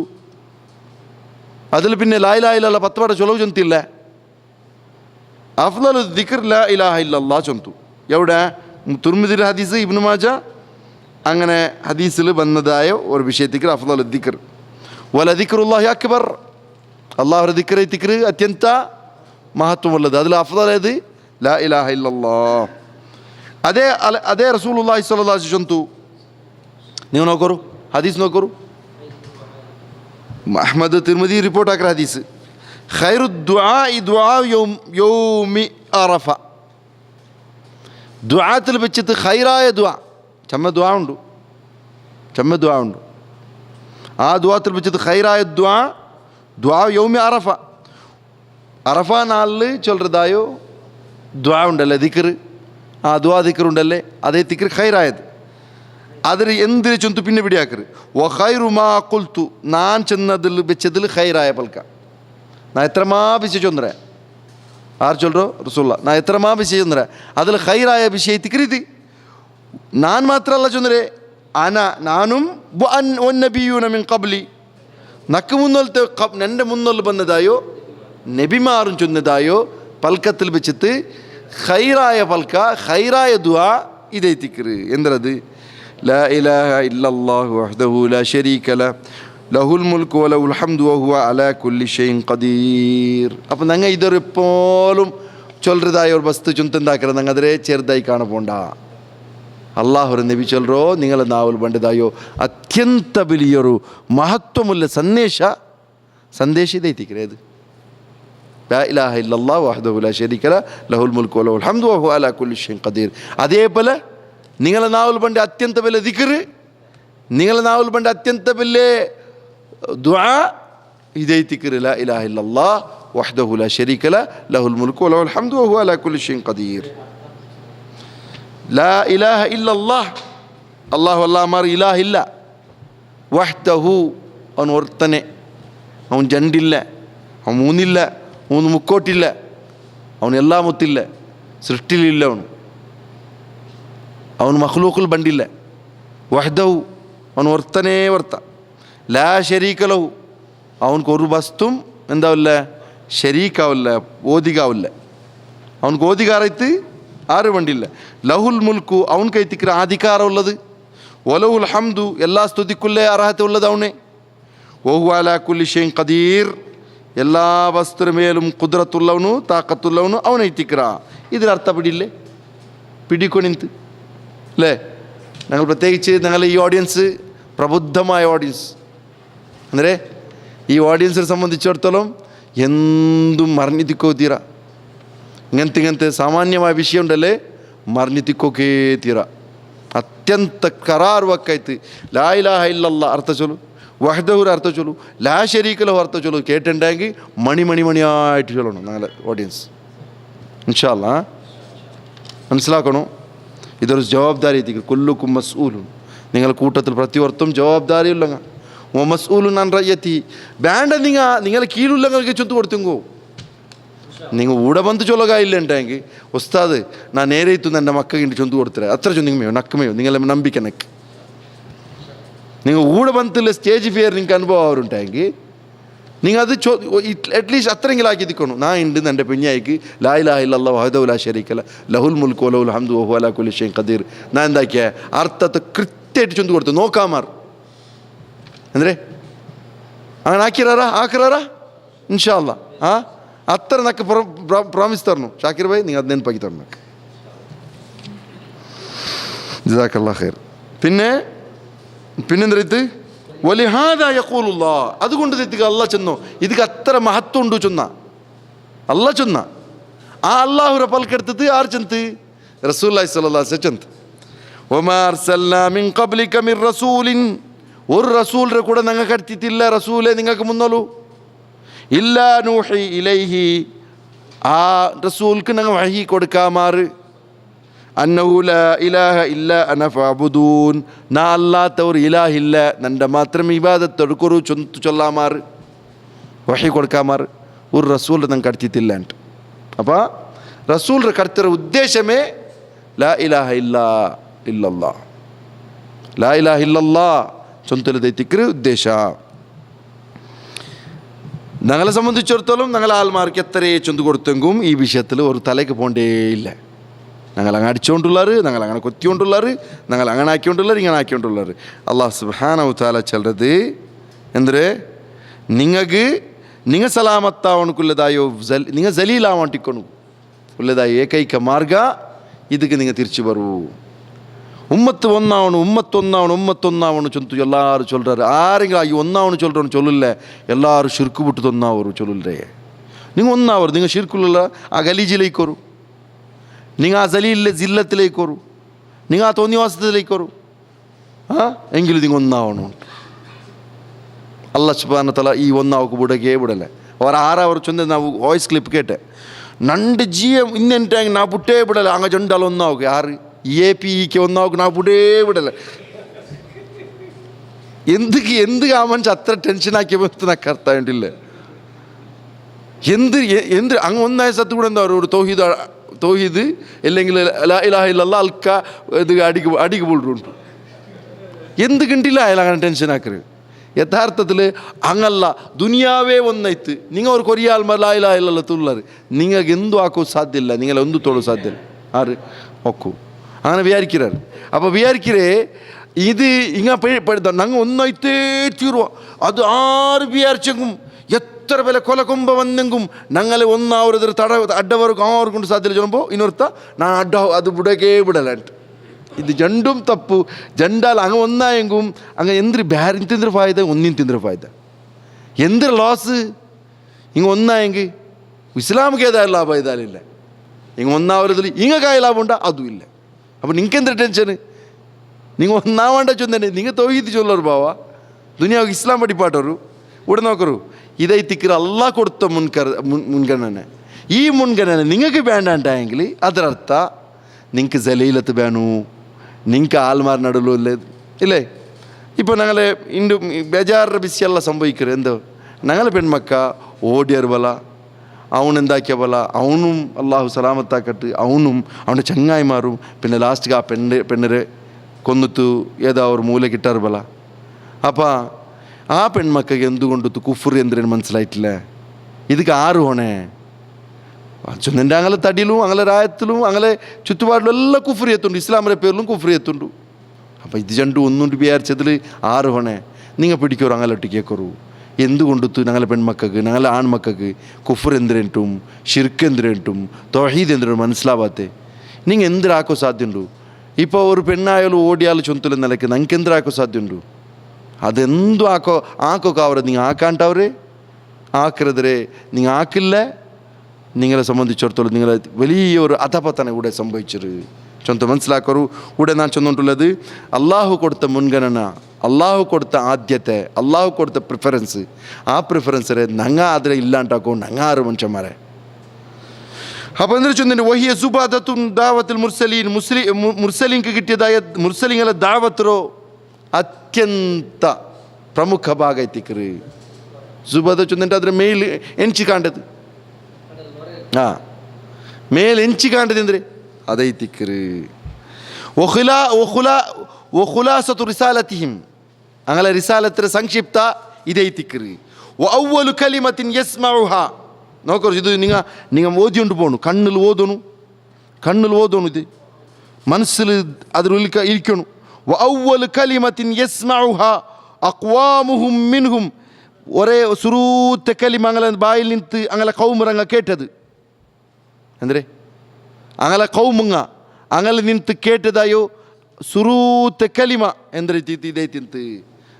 അതിൽ പിന്നെ ലാ ഇലാഹ ഇല്ലല്ലാഹ് 10 വട്ടം ചൊല്ലവ് ചൊന്തില്ല. അഫ്ളലു ദിക്ർ ലാ ഇലാഹ ഇല്ലല്ലാഹ് ചൊന്തു എവിടെ തുർമിദിയുടെ ഹദീസ് ഇബ്നു മാജ അങ്ങനെ ഹദീസിൽ വന്നതായ ഒരു വിഷയത്തിക്ക് അഫ്ളലു ദിക്ർ വല ദിക്റുല്ലാഹി അക്ബർ അള്ളാഹുവിൻ്റെ ദിക്ർ എത്തിക്കറ് അത്യന്ത മഹത്വമുള്ളത്. അതിൽ അഫ്ളൽ ഏത് ലാ ഇലാഹ ഇല്ലല്ലാഹ്. അതേ റസൂലുള്ളാഹി സ്വല്ലല്ലാഹു അലൈഹി വസല്ലം ചൊന്തു. നിങ്ങൾ നോക്കൂ ഹദീസ് നോക്കൂ അഹ്മദ് തിർമിദി റിപ്പോർട്ട് ആക്കിയ ഹദീസ് ഖൈറു ദുആഇ ദുആ യൗമി അറഫ ദുആത്തിൽ വെച്ചിട്ട് ഖൈറായ ദുആ ചമ്മ ദുആ ഉണ്ട് ആ ദുആത്തിൽ വെച്ചത് ഖൈറായ ദ്വാ യൗമി അറഫ നാളിൽ ചൊല്ലതായോ ദ്വാ ഉണ്ടല്ലേ ദിക്ർ, ആ ദ്വാ ദിക്ർ ഉണ്ടല്ലേ, അതേ ദിക്ർ ഖൈറായത്. അതിൽ എന്തിനു ചൊന്തു പിന്നെ പിടിയാക്കറ്. വ ഖൈറു മാ ഖുൽതു, ഞാൻ ചെന്നതിൽ വെച്ചതിൽ ഖൈറായ പൽക്ക. ഞാൻ എത്രമാ വിഷയ ചൊന്നറ ആർ ചൊല്ലോ റസൂല്ല, ഞാൻ എത്രമാ വിഷയ ചൊന്നറ അതിൽ ഖൈറായ വിഷയ ദിക്ർ ഇത്. ഞാൻ മാത്രമല്ല ചൊന്നരേ, നാനും നബിയൂന മിൻ ഖബ്ലി, നക്ക് മുന്നോലത്തെ എൻ്റെ മുന്നോൽ വന്നതായോ നബിമാരും ചൊന്നതായോ പൽക്കത്തിൽ വെച്ചിട്ട് ഖൈറായ പൽക്ക, ഖൈറായ ദുആ ഇതേ ദിക്ർ. എന്തത്? ലാ ഇലാഹ ഇല്ലല്ലാഹു വഹ്ദഹു ലാ ശരീക ലഹു ലഹുൽ മുൽക്കു വലഹുൽ ഹംദു വഹുവ അലാ കുല്ലി ഷൈഇൻ ഖദീർ. അപ്പം ഞങ്ങൾ ഇതൊരെപ്പോഴും ചൊല്ലതായ ഒരു വസ്തു ചുന്തെന്താക്കറ ഞങ്ങൾ അതിരെ ചെറുതായി കാണപ്പോണ്ട. അള്ളാഹുര നബി ചൊല്ലറോ നിങ്ങളെ നാവൽ ಬಂಡದಾಯೋ ಅತ್ಯಂತ വലിയൊരു മഹത്വമുള്ള സന്ദേശ ഇതೈತಿಕ್ರೆ ಅದು. ലാ ഇലാഹ ഇല്ലല്ലാഹു വഹ്ദഹു ലാ ശരീക ലഹു ലഹുൽ മുൽക്കു വലഹുൽ ഹംദു വഹുവ അലാ കുല്ലി ഷൈഇൻ ഖദീർ. അതേപോലെ നിങ്ങളെ നാവൽ ಬಂಡ അത്യಂತ വലിയ ദിക്ർ, നിങ്ങളെ നാവൽ ಬಂಡ അത്യಂತ വലിയ ദുആ ഇതൈತಿಕ್ರೆ. ലാ ഇലാഹ ഇല്ലല്ലാഹു വഹ്ദഹു ലാ ശരീക ലഹു ലഹുൽ മുൽക്കു വലഹുൽ ഹംദു വഹുവ അലാ കുല്ലി ഷൈഇൻ ഖദീർ. ലാ ഇലാഹ ഇല്ലല്ലാഹ്, അല്ലാഹു അല്ലാഹ് ഇലാഹില്ല. വഹ്ദഹു, അവൻ ഒരുത്തനെ, അവൻ ജണ്ടില്ല, അവൻ മൂന്നില്ല, മൂന്ന് മുക്കോട്ടില്ല, അവൻ എല്ലാ മുത്തില്ല, സൃഷ്ടിയിലില്ല, അവൻ മഖ്ലൂഖിൽ ബണ്ടില്ല. വഹ്ദഹു, അവൻ ഒരുത്തനേ വർത്ത. ലാ ശരീക ലഹു, അവൻക്ക് ഒരു വസ്തും എന്താവില്ല, ശരീക്കാവില്ല, ഓദികാവില്ല, അവൻക്ക് ഓദികാരത്ത് ആരും ബണ്ടില്ല. ലഹുൽ മുൽക്കു, അവൻ കൈത്തിക്കിற അധികാരം ഉള്ളത്. വലഹുൽ ഹംദു, എല്ലാ സ്തുതിക്കുള്ള അർഹത ഉള്ളത് അവനെ. വഹുവ അലാ കുല്ലി ഷൈഇൻ ഖദീർ, എല്ലാ വസ്തുവിನ ಮೇಲೂ ಕುದ್ರತುಳ್ಳವನು ತಾಕತ್ತುಳ್ಳವನು ಅವನ ಐತಿಕ್ರ. ഇതിൽ അർത്ഥം പിടിക്കൊണിന്ത് അല്ലേ? ഞങ്ങൾ പ്രത്യേകിച്ച് ഞങ്ങൾ ഈ ഓഡിയൻസ് പ്രബുദ്ധമായ ഓഡിയൻസ് ಅಂದರೆ ഈ ഓഡിയൻസിനെ സംബന്ധിച്ചിടത്തോളം എന്തും മറിഞ്ഞിത്തിക്കോ തീര. ഇങ്ങനത്തെ സാമാന്യമായ വിഷയം ഉണ്ടല്ലേ, മറിഞ്ഞിത്തിക്കോക്കേ തീര. അത്യಂತ ಕರಾರುವಕ್ಕಾಯ್ತು. ലാ ഇലാഹ ഇല്ലല്ലാഹ് അർത്ഥ ചൊല്ലു, വഹ്ദഹു അർത്ഥ ചൊല്ലു, ലാ ശരീക ലഹു അർത്ഥ ചൊല്ലു. കേട്ടിട്ടുണ്ടെങ്കിൽ മണിയായിട്ട് ചൊല്ലണം ഞങ്ങളെ ഓഡിയൻസ്. ഇൻഷാ അല്ലാഹ് മനസ്സിലാക്കണോ? ഇതൊരു ജവാബ്ദാരി എത്തിക്കും. കുല്ലുക്കും മസ്ഊലുൻ, നിങ്ങൾ കൂട്ടത്തിൽ പ്രത്യേകത്തും ജവാബ്ദാരിയുള്ളങ്ങ. ഓ മസ്ഊലുൻ അൻ റയ്യത്തി, വേണ്ട നിങ്ങൾ കീഴുള്ളങ്ങൾക്ക് ചൊന്തു കൊടുത്തുങ്കോ. നിങ്ങൾ ಊടെ ಬಂದು ಚೊಲಗ ಇಲ್ಲ ಉಂಟಾಗಿ ಉಸ್ತಾದ್ ನಾ ನೇರೆ ಇತ್ತು ನನ್ನ ಮಕ್ಕಳಿಗೆ ಚೊಂದು ಕೊಡ್ತಾರೆ ಹತ್ರ ಚೊಂದಿಗೆ ಮೇವು ನಕ್ಕಮೇವು ನಿಂಗೆಲ್ಲ ನಂಬಿಕೆ ನಕ್ಕೆ. നിങ്ങൾ ഊടെ ಬಂತಿಲ್ಲ സ്റ്റേജ് ഫിയർ നിങ്ങൾക്ക് അനുഭവം അവരുണ്ടായെങ്കിൽ നിങ്ങൾ അത് അറ്റ്ലീസ്റ്റ് അത്രയെങ്കിലും ആക്കി എത്തിക്കണം. ഞാൻ ഉണ്ട് എൻ്റെ പെഞ്ഞായിക്ക് ലാ ഇലാഹ ഇല്ലല്ലാഹു വഹ്ദഹു ലാ ശരീക ലഹു ലഹുൽ മുൽക്കു വലഹുൽ ഹംദു വഹുവ അലാ കുല്ലി ഷൈഇൻ ഖദീർ. ഞാൻ എന്താക്കിയ അർത്ഥത്തെ കൃത്യമായിട്ട് ചൊന്തു കൊടുത്തു. നോക്കാമാർ ಅಂದರೆ അങ്ങനെ ആക്കിറാ ഇൻഷാ അല്ലാ. അത്ര നക്ക് പ്രോമിസ് തരണം ഷാക്കിർ ഭായ്, നിങ്ങൾ അത് നെനപ്പാക്കി തരണം. ജസാക്കല്ലാഹ് ഖൈർ. പിന്നെന്തരത്ത് വലിഹാദ യഖൂലുല്ലാഹ്, അതുകൊണ്ട് തെറ്റുക അല്ല ചെന്നോ ഇതിക്ക് അത്ര മഹത്വം ഉണ്ട് ചൊന്ന അല്ല ചൊന്ന. ആ അള്ളാഹുര പൽക്കെടുത്തത് ആർ ചെന്ത്? റസൂലുള്ളാഹി സ്വല്ലല്ലാഹു അലൈഹി വസല്ലം ചെന്ത്. വമാ അർസൽനാ മിൻ ഖബ്ലിക മിൻ റസൂലിൻ, ഒരു റസൂലിനെ കൂടെ ഞങ്ങൾക്ക് അടുത്തിട്ടില്ല റസൂലെ നിങ്ങൾക്ക് മുന്നോലു. ഇല്ലാ നൂഹി ഇലൈഹി, ആ റസൂൽക്ക് ഞങ്ങൾ വഹി കൊടുക്കാമാറ്. അന്നഹു ലാ ഇലാഹ ഇല്ല അന ഫഅബ്ദൂൻ, നാ അല്ലാത്തവർ ഇലാഹില്ല നൻ്റെ മാത്രം ഇബാദത്ത് എടുക്കൊരു ചൊല്ലാമാറ്, വഹി കൊടുക്കാമാറ്. ഒരു റസൂൽ ഞങ്ങൾക്ക് അടുത്തിട്ടില്ല ಅಂತ. അപ്പോൾ റസൂലിൻ്റെ കടുത്തിರೋ ഉദ്ദേശമേ ലാ ഇലാഹ ഇല്ലല്ലാ, ലാ ഇലാഹ ഇല്ലല്ലാ ചൊന്തലതൈത്തിക്ക് ഉദ്ദേശ. ഞങ്ങളെ സംബന്ധിച്ചിടത്തോളം ഞങ്ങൾ ആൾമാർക്ക് എത്രയേ ചൊന്തു കൊടുത്തെങ്കും ഈ വിഷയത്തിൽ ഒരു തലയ്ക്ക് പോകണ്ടേ ഇല്ല. ഞങ്ങൾ അങ്ങനെ അടിച്ചുകൊണ്ടുള്ളവർ, ഞങ്ങൾ അങ്ങനെ കൊത്തിക്കൊണ്ടുള്ളവർ, ഞങ്ങൾ അങ്ങനെ ആക്കിക്കൊണ്ടുള്ളവർ, ഇങ്ങനെ ആക്കിക്കൊണ്ടുള്ളവർ. അല്ലാഹു സുബ്ഹാനഹു തആല ചൊല്ലത് എന്തൊരു നിങ്ങൾ സലാമത്താവണക്കുള്ളതായോ നിങ്ങൾ ജലീലാവണ്ടിക്കൊണു ഉള്ളതായ ഏകൈക മാർഗ ಇದಕ್ಕೆ നിങ്ങൾ തിരിച്ചു ಬರು. ഉമ്മത്ത് ഒന്നാവണം ചൊന്തു എല്ലാവരും ചൊല്ലുறாரு. ആരെങ്കിലും ഈ ഒന്നാവണം ചൊല്ലുறோன்னு சொல்லல, എല്ലാവരും ഷിർക്ക് ಬಿಟ್ಟು ഒന്നാവರು ചൊല്ലുല്ലേ. നിങ്ങൾ ഒന്നാവರು, നിങ്ങൾ ഷിർക്കുള്ള ആ ഗലീജിലേക്ക് വരും, നിങ്ങൾ ആ ജില്ലത്തിലേക്ക് വരും, നിങ്ങൾ ആ തോന്നിവാസത്തിലേക്ക് വരും. എങ്കിലും നിങ്ങൾ ഒന്നാവണം. ಅಲ್ಲ ಸುಬ್ಹಾನ ತಲ ಈ ಒನ್ನಾವಕ್ಕೆ ಬಿಡೋಕೆ ಬಿಡಲ್ಲ. ಅವರ 6 ಅವರು ಚಂದ ನಾವು ವಾಯ್ಸ್ ಕ್ಲಿಪ್ ಕೇಟೆ ನಂಡು ಜಿಯ ಇನ್ನೆಂಟಾಗಿ ನಾವು ಬಿಟ್ಟೇ ಬಿಡಲ್ಲ. ಹಂಗ ಜೊಂಡಲ್ಲ ಒನ್ನಾವಕ್ಕೆ ಯಾರು APEക്ക് ഒന്നാവക്ക് ನಾವು ಬಿಡೇ ಬಿಡಲ್ಲ. എന്ത് ആ മനുഷ്യ അത്ര ടെൻഷനാക്കിയ ബന്ധം నాకు അർത്ഥം വേണ്ടില്ല. എന്ത് അങ്ങ് ഒന്നായ സത്ത് കൂടെ എന്താ ഒരു തൗഹീദ് അല്ലെങ്കിൽ ലാ ഇലാഹ ഇല്ലല്ലാഹ് അൽക്ക ഇത് അടിക്ക് ബിടുന്നുണ്ട്. എന്ത് കണ്ടില്ല അയാൾ അങ്ങനെ ടെൻഷൻ ആക്കരുത്. യഥാർത്ഥത്തിൽ അങ്ങല്ല ദുനിയാവേ ഒന്നೈತು നിങ്ങൾ ഒരു കൊറിയ ആൾമാർ ലാ ഇലാഹ ഇല്ലല്ലാഹ് തുള്ളറ് നിങ്ങൾക്ക് എന്തു ആക്കോ സാധ്യമില്ല. നിങ്ങളെ ഒന്നു തോളു സാധ്യമില്ല. ആറ് ഒക്കൂ അങ്ങനെ വിചാരിக்கிறார். അപ്പോൾ വിചാരിக்கிறേ ഇത് ഇങ്ങനെ ഞങ്ങൾ ഒന്നൈത്തേ തീരുവ അത് ആറ് വിചാരിച്ചെങ്കും എത്ര വില കൊലകൊമ്പ വന്നെങ്കും ഞങ്ങളെ ഒന്നാവരുത് തട അഡ്ഡവർക്ക് ആറ് കൊണ്ട് സാധ്യത ചൊല്ലുമ്പോൾ ഇന്നൊരുത്ത ഞാൻ അഡ്ഡ അത് വിടക്കേ വിടലാണ്ട്. ഇത് രണ്ടും തപ്പു ജണ്ടാൽ അങ്ങ് ഒന്നായെങ്കും അങ്ങ് എന്തൊരു ബാരിൻ തിന്ദ്ര ഫായ്ത ഒന്നിൻ തിന്ദ്ര ഫായ്ത എന്തൊരു ലോസ് ഇങ്ങ് ഒന്നായെങ്കിൽ ഇസ്ലാമിക്ക് ഏതായാലും ലാഭം ഏതായാലില്ല. ഇങ്ങ് ഒന്നാവരുതിൽ ഇങ്ങക്കായ ലാഭം ഉണ്ടാ അതും ഇല്ല. അപ്പോൾ നിങ്ങൾക്ക് എന്തൊരു ടെൻഷന്? നിങ്ങൾ ഒന്നാവേണ്ട ചൊന്നെ നിങ്ങൾ തൗഹീദ് ചൊല്ലൊരു ബാവാ ദുനിയാവ് ഇസ്ലാം പഠിപ്പാട്ടൊരു ഇവിടെ നോക്കറു ഇതൈ തിക്കറ് അള്ളാഹ് കൊടുത്ത മുൻഗണന. ഈ മുൻഗണന നിങ്ങൾക്ക് വേണ്ടാണ്ടായെങ്കിൽ ಅದರರ್ಥ നിങ്ങൾക്ക് ജലീലത്ത് വേണു നിങ്ങൾക്ക് ആൽമാർ നടുലു ഇല്ലേ. ഇപ്പോൾ ഞങ്ങളെ ഇണ്ട് ബേജാറ് ബിസിയെല്ലാം സംഭവിക്കരുത്. എന്തോ ഞങ്ങളെ പെൺമക്ക ഓടിയർ ബല അവനെന്താക്കിയ ബല അവനും അള്ളാഹു സലാമത്താക്കട്ട് അവനും അവൻ്റെ ചങ്ങായിമാരും പിന്നെ ലാസ്റ്റ് ആ പെണ്ണിരെ കൊന്നിത്തു ഏതാ ഒരു മൂലക്കിട്ടാറ് ബല. അപ്പം ആ പെൺമക്കൾക്ക് എന്തുകൊണ്ടു കുഫർ എന്തിനു മനസ്സിലായിട്ടില്ല. ഇതൊക്കെ ആറ് ഹോണേ ചൊന്നെ അങ്ങനെ തടിയിലും അങ്ങനെ രായത്തിലും അങ്ങനെ ചുറ്റുപാടിലും എല്ലാം കുഫ്രി എത്തുണ്ട്. ഇസ്ലാമിലെ പേരിലും കുഫ്രി എത്തുണ്ട്. അപ്പം ഇത് രണ്ടും ഒന്നുകൊണ്ട് വിചാരിച്ചതിൽ ആറ് ഹോണേ നിങ്ങൾ പിടിക്കോറു അങ്ങനെ ഒട്ടിക്കേക്കോറു എന്തുകൊണ്ടു ഞങ്ങളെ പെൺമക്കൾക്ക് ഞങ്ങളെ ആൺമക്കൾക്ക് കുഫർ എന്തിനും ഷിർക്ക് എന്തിനും തൗഹീദ് എന്തിനും മനസ്സിലാവാത്തേ നിങ്ങൾ എന്തിനാക്കോ സാധ്യമുണ്ടു. ഇപ്പോൾ ഒരു പെണ്ണായാലും ഓടിയാലും ചൊന്തല നിലയ്ക്ക് നിങ്ങൾക്ക് എന്തിനാക്കോ സാധ്യമുണ്ടു. അതെന്തും ആക്കോക്കെ അവരെ നിങ്ങൾ ആക്കാണ്ടവരെ ആക്കരുതരെ നിങ്ങൾ ആക്കില്ല. നിങ്ങളെ സംബന്ധിച്ചിടത്തോളം നിങ്ങളെ വലിയൊരു അധപതന ഇവിടെ സംഭവിച്ചത് ചൊന്ത മനസ്സിലാക്കരു. ഇവിടെ ഞാൻ ചൊന്നിട്ടുള്ളത് അള്ളാഹു കൊടുത്ത മുൻഗണന അള്ളാഹു കൊടുത്ത ആദ്യത്തെ അള്ളാഹു കൊടുത്ത പ്രിഫറൻസ് ആ പ്രിഫറൻസിനെ ഞങ്ങൾ അതിനെ ഇല്ലാണ്ടാക്കോ ഞങ്ങൾ ആറ് മനുഷ്യന്മാരെ. അപ്പോൾ എന്തൊരു ചൊന്നിട്ട് വഹിയ സുബാദത്തുൻ ദാവത്തിൽ മുർസലീൻ മുർസലിങ്ങൾക്ക് കിട്ടിയതായ മുർസലിങ്ങളെ ദാവത്തിലോ അത്യന്ത ಪ್ರಮುಖ ಭಾಗ ಐತಿಕ್ರಿ. ಸುಬದ ಚೊಂದಂటే ಅದರ ಮೇಲ್ ಎಂಚಿ ಕಾಂಡದು ಮೇಲ್ ಎಂಚಿ ಕಾಂಡದಂದ್ರೆ ಅದೈತಿಕ್ರಿ. ಒಖುಲಾಸತು ರಿಸಾಲತಿಹಿಂ ಅಂಗಲ ರಿಸಾಲತ್ರ ಸಂಕ್ಷಿಪ್ತ ಇದೈತಿಕ್ರಿ. ಅವ್ವಲು ಕಲಿಮತಿನ್ ಯಸ್ಮಉಹಾ നോക്കൂ. ഇത് നിങ്ങൾ ഓതിക്കൊണ്ട് പോകണു. കണ്ണിൽ ഓതണു ഇത് മനസ്സിൽ അതിൽ ഇരിക്കണു. അവ്വൽ കലിമത്തിൻ യസ്മഉഹാ അഖ്വാമുഹും മിൻഹും ഒരേ സുറൂത്തെ കലിമ അങ്ങനെ ബായിൽ നിന്ത് അങ്ങനെ കൗമുറങ്ങ കേട്ടത് ಅಂದರೆ അങ്ങനെ ಕೌಮುಂಗ അങ്ങനെ ನಿಂತು ಕೇಟದಾಯೋ ಸುರೂತೆ ಕಲಿಮ ಎಂದ್ರೆ ಇದೈತಿಂತು.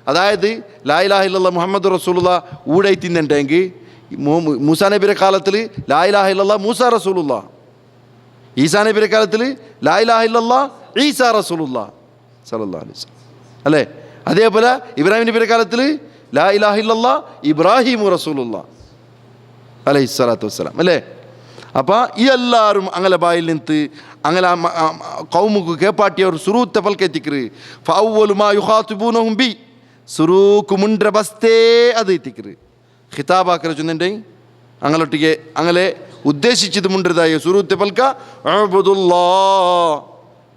അതായത് ലാ ഇലാഹ ഇല്ലല്ലാഹ് മുഹമ്മദ് റസൂലുള്ളാഹ് ഊടൈത്തിന്നുണ്ടെങ്കിൽ മൂസാ നബിയുടെ കാലത്തിൽ ലാ ഇലാഹ ഇല്ലല്ലാഹ് മൂസാ റസൂലുള്ളാഹ്, ഈസാ നബിയുടെ കാലത്തിൽ ലാ ഇലാഹ ഇല്ലല്ലാഹ് ഈസാ റസൂലുള്ളാഹ് സല്ലല്ലാഹു അലൈഹി വസല്ലം അല്ലേ. അതേപോലെ ഇബ്രാഹിം നബിയുടെ കാലത്തിൽ ലാ ഇലാഹ ഇല്ലല്ലാഹ് ഇബ്രാഹിം റസൂലുള്ളാഹ് അലൈഹിസ്സലാത്തു വസ്സലാം അല്ലേ. അപ്പോൾ ഈ എല്ലാവരും അങ്ങനെ ബായിൽ നിന്ത് അങ്ങനെ കൗമുക്ക് കേപ്പാട്ടിയവർ സുറൂത്തെ പൽക്കെത്തിക്കറ്. ഫഅവ്വലു മാ യുഖാതിബൂനഹും ബി സുറൂക്ക് മുൻഡ്ര ബസ്തേ അത് എത്തിക്കറ്. ഖിതാബാക്കര ചൊന്നുണ്ടെങ്കിൽ അങ്ങനൊട്ടിಗೆ അങ്ങനെ ഉദ്ദേശിച്ചത് മുണ്ടതായ സുറൂത്തെ പൽക്ക അഅ്ബുദുല്ലാഹ്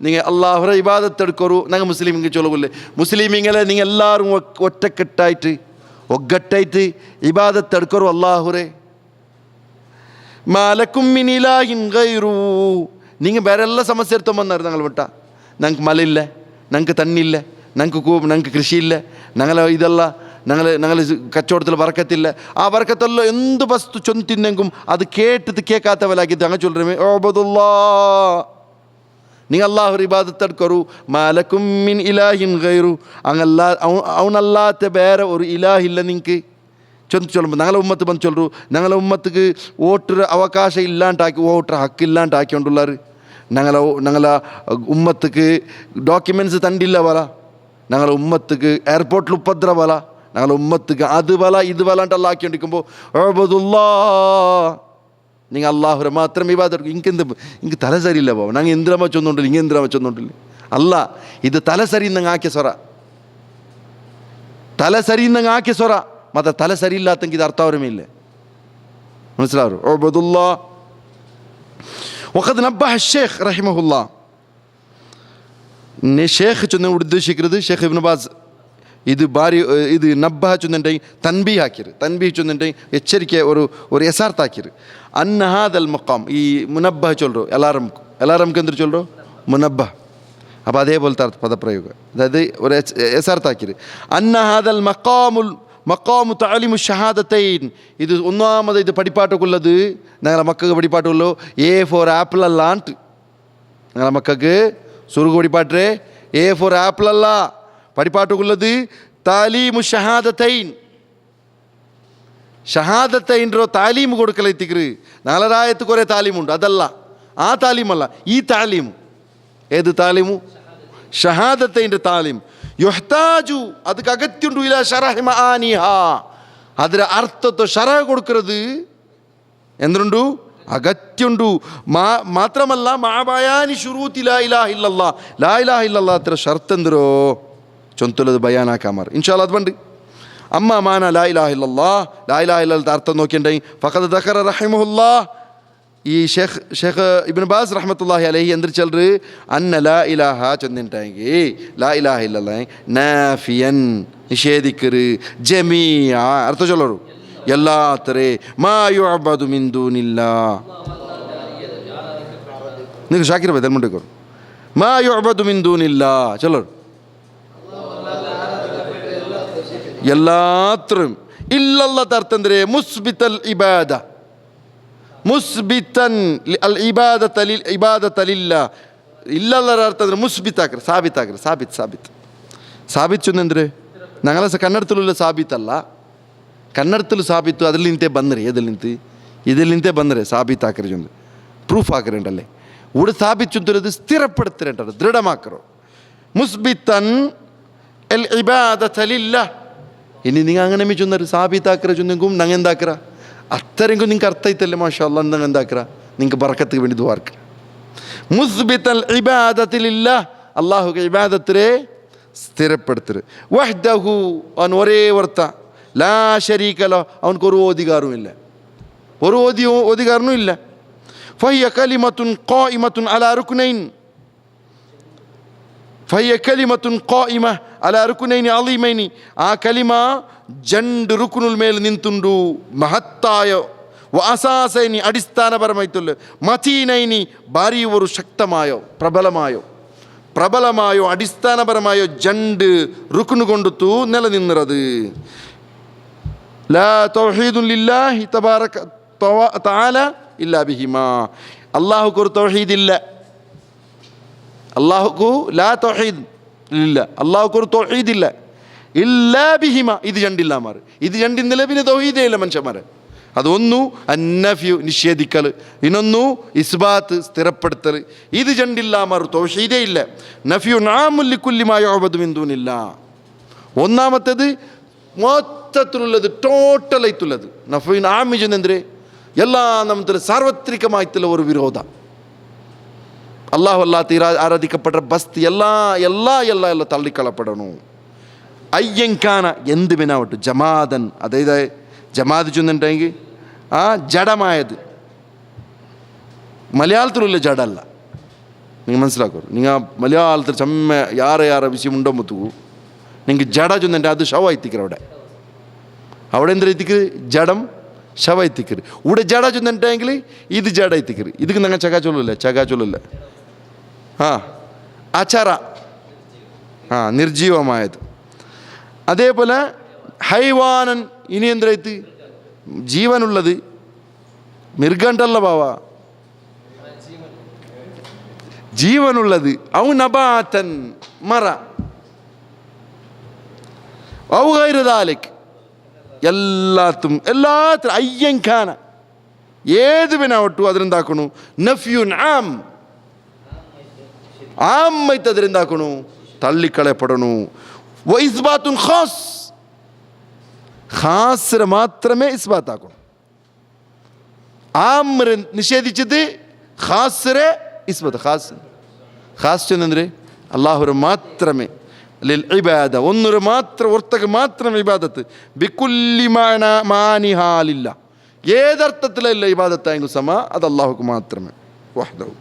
നിങ്ങൾ അള്ളാഹുറെ ഇബാദത്തെടുക്കൊരു. ഞങ്ങൾ മുസ്ലിമിങ്ങൾ ചൊല്ലുകൊല്ലേ മുസ്ലിമിങ്ങളെ നിങ്ങൾ എല്ലാവരും ഒറ്റക്കെട്ടായിട്ട് ഇബാദത്തെടുക്കൊരു അള്ളാഹുറെ. മാലക്കും മിൻ ഇലാഹിൻ ഗൈറു നിങ്ങൾ ಬೇರೆ ಎಲ್ಲ ಸಮಸ್ಯೆ ಇರ್ತವೆ ಬಂದಾರೆ ഞങ്ങൾ ಬಿಟ್ಟ. ഞങ്ങൾക്ക് ಮಳೆ ಇಲ್ಲ, ഞങ്ങൾക്ക് തണ്ണില്ല, ഞങ്ങൾക്ക് കൃഷിയില്ല, ഇതല്ല ഞങ്ങൾ കച്ചവടത്തിൽ ബർക്കത്തില്ല. ആ ബർക്കത്തെല്ലാം എന്ത് വസ്തു ചൊന്തിന്നെങ്കും അത് കേൾക്കാത്തവരാക്കിയിട്ട് അങ്ങനെ ചൊല്ലുമേ അഅ്ബുദുല്ലാഹ് നിങ്ങൾ അല്ലാഹു ഇബാദത്തെടുക്കൊരു. മാലക്കും മിൻ ഇലാഹിൻ ഗൈറു അവനല്ലാത്ത വേറെ ഒരു ഇലാഹില്ല നിങ്ങൾക്ക് ചൊല്ലുമ്പോൾ ഞങ്ങളെ ഉമ്മത്ത് ಬಂದು ചൊല്ലു. ഞങ്ങളെ ഉമ്മത്തിക്ക് വോട്ടർ അവകാശം ഇല്ലാണ്ടാക്കി വോട്ടർ ഹക്കില്ലാണ്ടാക്കിക്കൊണ്ടുള്ളവർ ഞങ്ങളെ ഉമ്മത്തിക്ക് ഡോക്യുമെൻറ്റ്സ് തണ്ടില്ല പോലെ ഞങ്ങളെ ഉമ്മത്തിക്ക് എയർപോർട്ടിൽ ഉപദ്രവല ഞങ്ങൾ ഉമ്മത്തുക്ക് അത് വല ഇത് വലാണ്ടല്ല ആക്കിക്കൊണ്ടിരിക്കുമ്പോൾ നിങ്ങൾ അള്ളാഹുരെ മാത്രം ഇബാദത്ത് എനിക്ക് തല സരിയില്ല പോവാം ഞങ്ങൾ എന്തിനാ വെച്ചൊന്നുണ്ടില്ല ഇങ്ങനെ എന്തിനാ വെച്ചൊന്നുണ്ടില്ല അല്ല ഇത് തല സരിയുന്നങ്ങ് ആക്കിയ സ്വറ തല സരിയുന്നങ്ങ് ആക്കിയ സ്വറ മത തല സരിയില്ലാത്തെങ്കിൽ ഇത് അർത്ഥവരമില്ലേ മനസ്സിലാവും ഉഅ്ബുദുല്ലാ വഖദ് നബ്ബഹ الشيخ رحمه الله ഷേഖ് ചൊന്ന് ഉദ്ദേശിക്കുന്നത് ഷേഖ് ഇബ്നു ബാസ് ഇത് ഭാരി ഇത് നബ്ബഹ ചൊന്നുണ്ടെങ്കിൽ തൻബീഹ് ആക്കിയത് തൻബീഹ് ചൊന്നുണ്ടെങ്കിൽ എച്ചരിക്ക ഒരു യസാർത്താക്കിയത് അന്ന ഹാദൽ മഖാം ഈ മുനബ്ബഹ ചൊല്ലോ അലാറംക്ക് എന്തൊരു ചൊല്ലോ മുനബ്ബഹ അപ്പോൾ അതേപോലത്തെ പദപ്രയോഗം അതായത് ഒരു യസാർത്താക്കിയത് അന്ന ഹാദൽ മഖാമു തഅലീമു ഷഹാദത്തൈൻ ഇത് ഒന്നാമത് ഇത് പഠിപ്പാട്ടൊക്കെയുള്ളത് ഞങ്ങളെ മക്കൾക്ക് പഠിപ്പാട്ടുള്ളൂ എ ഫോർ ആപ്പിൾ അല്ലാണ്ട് ഞങ്ങളെ മക്കൾക്ക് സുറുക് പഠിപ്പാട്ടേ എ ഫോർ ആപ്പിൾ അല്ല പഠിപ്പാട്ടുള്ളത് താലീമു ഷഹാദത്തൈൻ ഷഹാദത്തൈൻ്റെ താലീമ് കൊടുക്കലെത്തിക്കറ് നാളെ രായത്ത് കുറേ താലീമുണ്ട് അതല്ല ആ താലീമല്ല ഈ താലീമു ഏത് താലീമു ഷഹാദത്തൈൻ്റെ താലീം യുഹ്താജു ಅದಕ್ಕೆ ಅಗತ್ಯುಂಡು ಇಲ್ಲ ಶರಹ ಮಆನಿಹಾ ಅದರ ಅರ್ಥದ ಶರಹ ಕೊಡುಕ್கிறது ಎಂದ್ರುಂಡು ಅಗತ್ಯುಂಡು ಮಾತ್ರಮಲ್ಲ ಮಾಬಯಾನಿ ಶುರೂತಿ ಲಾ ಇಲಾಹ ಇಲ್ಲಲ್ಲಾಹ್ ಅತ್ರ ಶರ್ತ್ ಎಂದ್ರು ಚೊಂತುಲದ ಬಯಾನ ಕಾಮರ್ ಇನ್ಶಾಅಲ್ಲಾಹ್ ಅದು ಬಂಡಿ ಅಮ್ಮ ಮಾನ ಲಾ ಇಲಾಹ ಇಲ್ಲಲ್ಲಾಹ್ ಅರ್ಥ ನೋಕಿಂಡೈ ಫಖದ್ ದಕರ ರಹಿಮಹುಲ್ಲಾಹ್ ഈ ഷേഖ് ഇബ്നു ബാസ് റഹ്മത്തുള്ളാഹി അലൈഹി എന്തൊരു ചെല്ലറ് അന്ന ലാ ഇലാഹ ചെന്നിട്ടെങ്കിൽ ലാ ഇലാഹ ഇല്ലല്ലാഹ് നാഫിയൻ നിഷേധിക്കറ് ജമീഅ അർത്ഥം ചൊല്ലರು എല്ലാത്തരെ മാ യുഅബദു മിൻ ദൂനില്ലാഹ് നിങ്ങൾ ഷാക്കിർ ഭായ് തൽമുണ്ടേക്കോ മാ യുഅബദു മിൻ ദൂനില്ലാഹ് ചൊല്ലರು എല്ലാത്തരും ഇല്ലല്ലാഹ് അർത്ഥം എന്തൊരു മുസ്ബിതൽ ഇബാദ ಮುಸ್ಬಿತನ್ ಅಲ್ ಇಬಾದತಲಿಲ್ಲ ಇಲ್ಲಲ್ಲರ ಅರ್ಥ ಅಂದರೆ ಮುಸ್ಬಿತ್ ಹಾಕ್ರಿ ಸಾಬಿತ್ ಚಂದ್ರೆ ഞങ്ങളെ കന്നഡത്തിലുള്ള സാബിത്തല്ല കന്നഡത്തിൽ സാബിತ್ತು അതിൽ നിന്നേ ಬಂದ್ರಿ ഇതിൽ നിന്നേ ಬಂದ್ರೆ സാബിത്ത് ಹಾಕ್ರಿ ಚಂದ್ರೆ ಪ್ರೂಫ್ ಹಾಕ್ರಿ ಉಂಟಲ್ಲೇ ഇവിടെ സ്ഥാപിച്ചുന്നത് സ്ഥിരപ്പെടുത്തിരണ്ടത് ദൃഢമാക്കറോ മുസ്ബിത്തൻ അൽ ഇബാദതലില്ല ഇനി നിങ്ങൾ അങ്ങനെ ചൊന്നൊരു സാബിത്ത് ಹಾಕ್ರೆ ചൊന്നെങ്കും ഞങ്ങൾ എന്താക്കറ അത്രയെങ്കിലും നിങ്ങൾക്ക് അർത്ഥമായിത്തല്ലേ മാഷാ അല്ലാഹ് നിങ്ങൾ എന്താക്കുക നിങ്ങൾക്ക് ബറക്കത്തിന് വേണ്ടി ദുആർക്ക മുസ്ബിതൽ ഇബാദത്തിലില്ല അല്ലാഹുಗೆ ഇബാദത്തിനെ സ്ഥിരപ്പെടുത്തರು വഹ്ദഹു അവൻ ഒരേ വർത്ത ലാ ശരീക ലഹു അവൻക്ക് ഒരു ഓദികാരനും ഇല്ല ഫഹിയ കലിമത്തുൻ ഖായിമത്തുൻ അലാ റുക്നൈൻ അളീമൈനി ആ കലിമ രണ്ട് റുക്കുനുൽ മേൽ നിന്തുണ്ടു മഹത്തായ അസാസൈനി അടിസ്ഥാനപരമായിട്ടുള്ള മതീനൈനി ഭാരിയൊരു ശക്തമായോ പ്രബലമായോ അടിസ്ഥാനപരമായോ രണ്ട് റുക്കുന് കൊണ്ടുത്തു നിലനിന്നത് ലാ തൗഹീദുൻ ലില്ലാഹി തബാറക തആല ഇല്ലാ ബിഹിമാ അല്ലാഹുക്ക് ഒരു തൗഹീദില്ല അല്ലാഹുക്ക് ലാ തൗഹീദ് ഇല്ല അല്ലാഹുക്ക് ഒരു തൗഹീദില്ല ഇല്ലാ ബിഹിമ ഇത് രണ്ടില്ല മാറ് ഇത് രണ്ടിന്നലെ പിന്നെ തൗഹീദേ ഇല്ല മനുഷ്യന്മാരെ അതൊന്നു അന്നഫ്യു നിഷേധിക്കൽ ಇನ್ನೊಂದು ഇസ്ബാത്ത് സ്ഥിരപ്പെടുത്തൽ ഇത് രണ്ടില്ല മാറ് തൗഹീദേ ഇല്ല നഫ്യു നാമുൽ ലികുല്ലി മാ യുഅബദു മിൻ ദൂനില്ലാഹ് ഒന്നാമത്തേത് മൊത്തത്തിലുള്ളത് ടോട്ടലായിട്ടുള്ളത് നഫ്യു നാമിജ് ಅಂದ್ರೆ ಎಲ್ಲ ನಮ್ಮ ಸಾರ್ವತ್ರಿಕമായിട്ടുള്ള ഒരു വിരോധ അല്ലാഹു ആരാധിക്കപ്പെട്ട ബസ്തി എല്ലാം തള്ളിക്കളപ്പെടണു അയ്യങ്കാന എന്ത് വിനാവട്ടെ ജമാദൻ അതായത് ജമാദ് ചൊന്നിട്ടുണ്ടെങ്കിൽ ആ ജഡമായത് മലയാളത്തിലുള്ള ജഡല്ല നിങ്ങൾ മനസ്സിലാക്കൂ നിങ്ങൾ മലയാളത്തിൽ ചമ്മ ಯಾರ വിഷയം ഉണ്ടോ മുത്തു നിങ്ങൾക്ക് ജഡ ചൊന്നിട്ട് അത് ശവ എത്തിക്കറ അവിടെ എന്ത് എത്തിക്കറ് ജഡം ಶವ ಎತ್ತಿಕ್ಕಿರಿ ಉಡ ಜಡ ಚೊಂದಂಟೆಂಗ್ಲಿ ಇದು ಜಡ ಎತ್ತಿಕ್ಕಿರಿ ಇದಕ್ಕೆ ನಂಗೆ ಚಗ ಚೊಲ್ಲಿಲ್ಲ ಹಾಂ ಆಚಾರ ಹಾಂ ನಿರ್ಜೀವಮಾയത് അതേപോലെ ഹൈവാനൻ ഇനി എന്തിനായിട്ട് ജീവനുള്ളത് മിർഗണ്ടല്ല ബാവ ജീവനുള്ളത് ഔ നബാതൻ മറ ഔ ഗൈറ ദാലിക് എല്ലാത്തും അയ്യങ്കാന ഏത് വിനാവട്ടു അതിനെന്താക്കണു നഫ്യുൻ ആമ്മൈത്ത് അതിനെന്താക്കണു തള്ളിക്കളയപ്പെടണു വഇസ്ബാത്തുൻ ഖാസ് ഖാസിനെ മാത്രമേ ഇസ്ബാത്താക്കണം. ആമിനെ നിഷേധിച്ചത് ഖാസിനെ ഇസ്ബത്ത്. ഖാസ് ചെന്നെಂದ್ರೆ അല്ലാഹുവിനെ മാത്രമേ ലിൽ ഇബാദ ഒന്നൊരു മാത്രം ഒರ್ತಕ್ಕೆ ಮಾತ್ರ ഇബാദത്ത് ബികുല്ലി മാനിഹാലില്ല ഏതർത്ഥത്തിലല്ല ഇബാദത്തായെങ്കിൽ സമ അത് അല്ലാഹുക്ക് മാത്രമേ വഹ്ദഹു.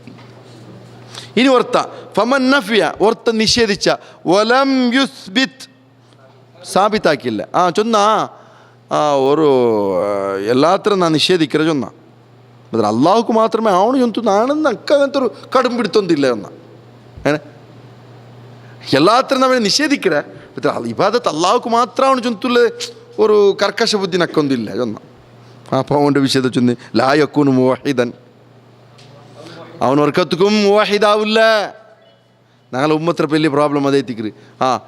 ഇനി ഒർത്ത ഫമൻ നഫിയ ഒർത്ത നിഷേധിച്ച വലം യുസ്ബിത് സാബിത്താക്കില്ല ചൊന്ന ഒരു എല്ലാത്തിനും ನಾನು ನಿಷೇಧಿக்கிற ചൊന്ന ಆದರೆ ಅಲ್ಲಾಹ್ಕು ಮಾತ್ರಮೇ ಅವನು ಜೊಂತು ನಾನಂದು ಅಕ್ಕಂತ ഒരു കടും പിടുത്തൊന്നില്ല എന്ന എല്ലാത്തിനും നമ്മൾ നിഷേധിക്കിற ഇബാദത്ത് അല്ലാഹ്ക്ക് മാത്രം അവನು ಜೊಂತುಲ್ಲ ഒരു കർക്കശ ബുദ്ധി നക്കൊന്നില്ല ചൊന്ന അപ്പോൾ അവൻ്റെ വിഷയത്തെ ചൊന്ന് ലാ യകൂനു മുവഹിദൻ അവൻ ഒർക്കത്തുക്കും മുവഹിദാവില്ല. ഞങ്ങളെ ഉമ്മത്ര വലിയ ಪ್ರಾಬ್ಲಮ್ ಅದೇ ತಿಕ್ರಿ.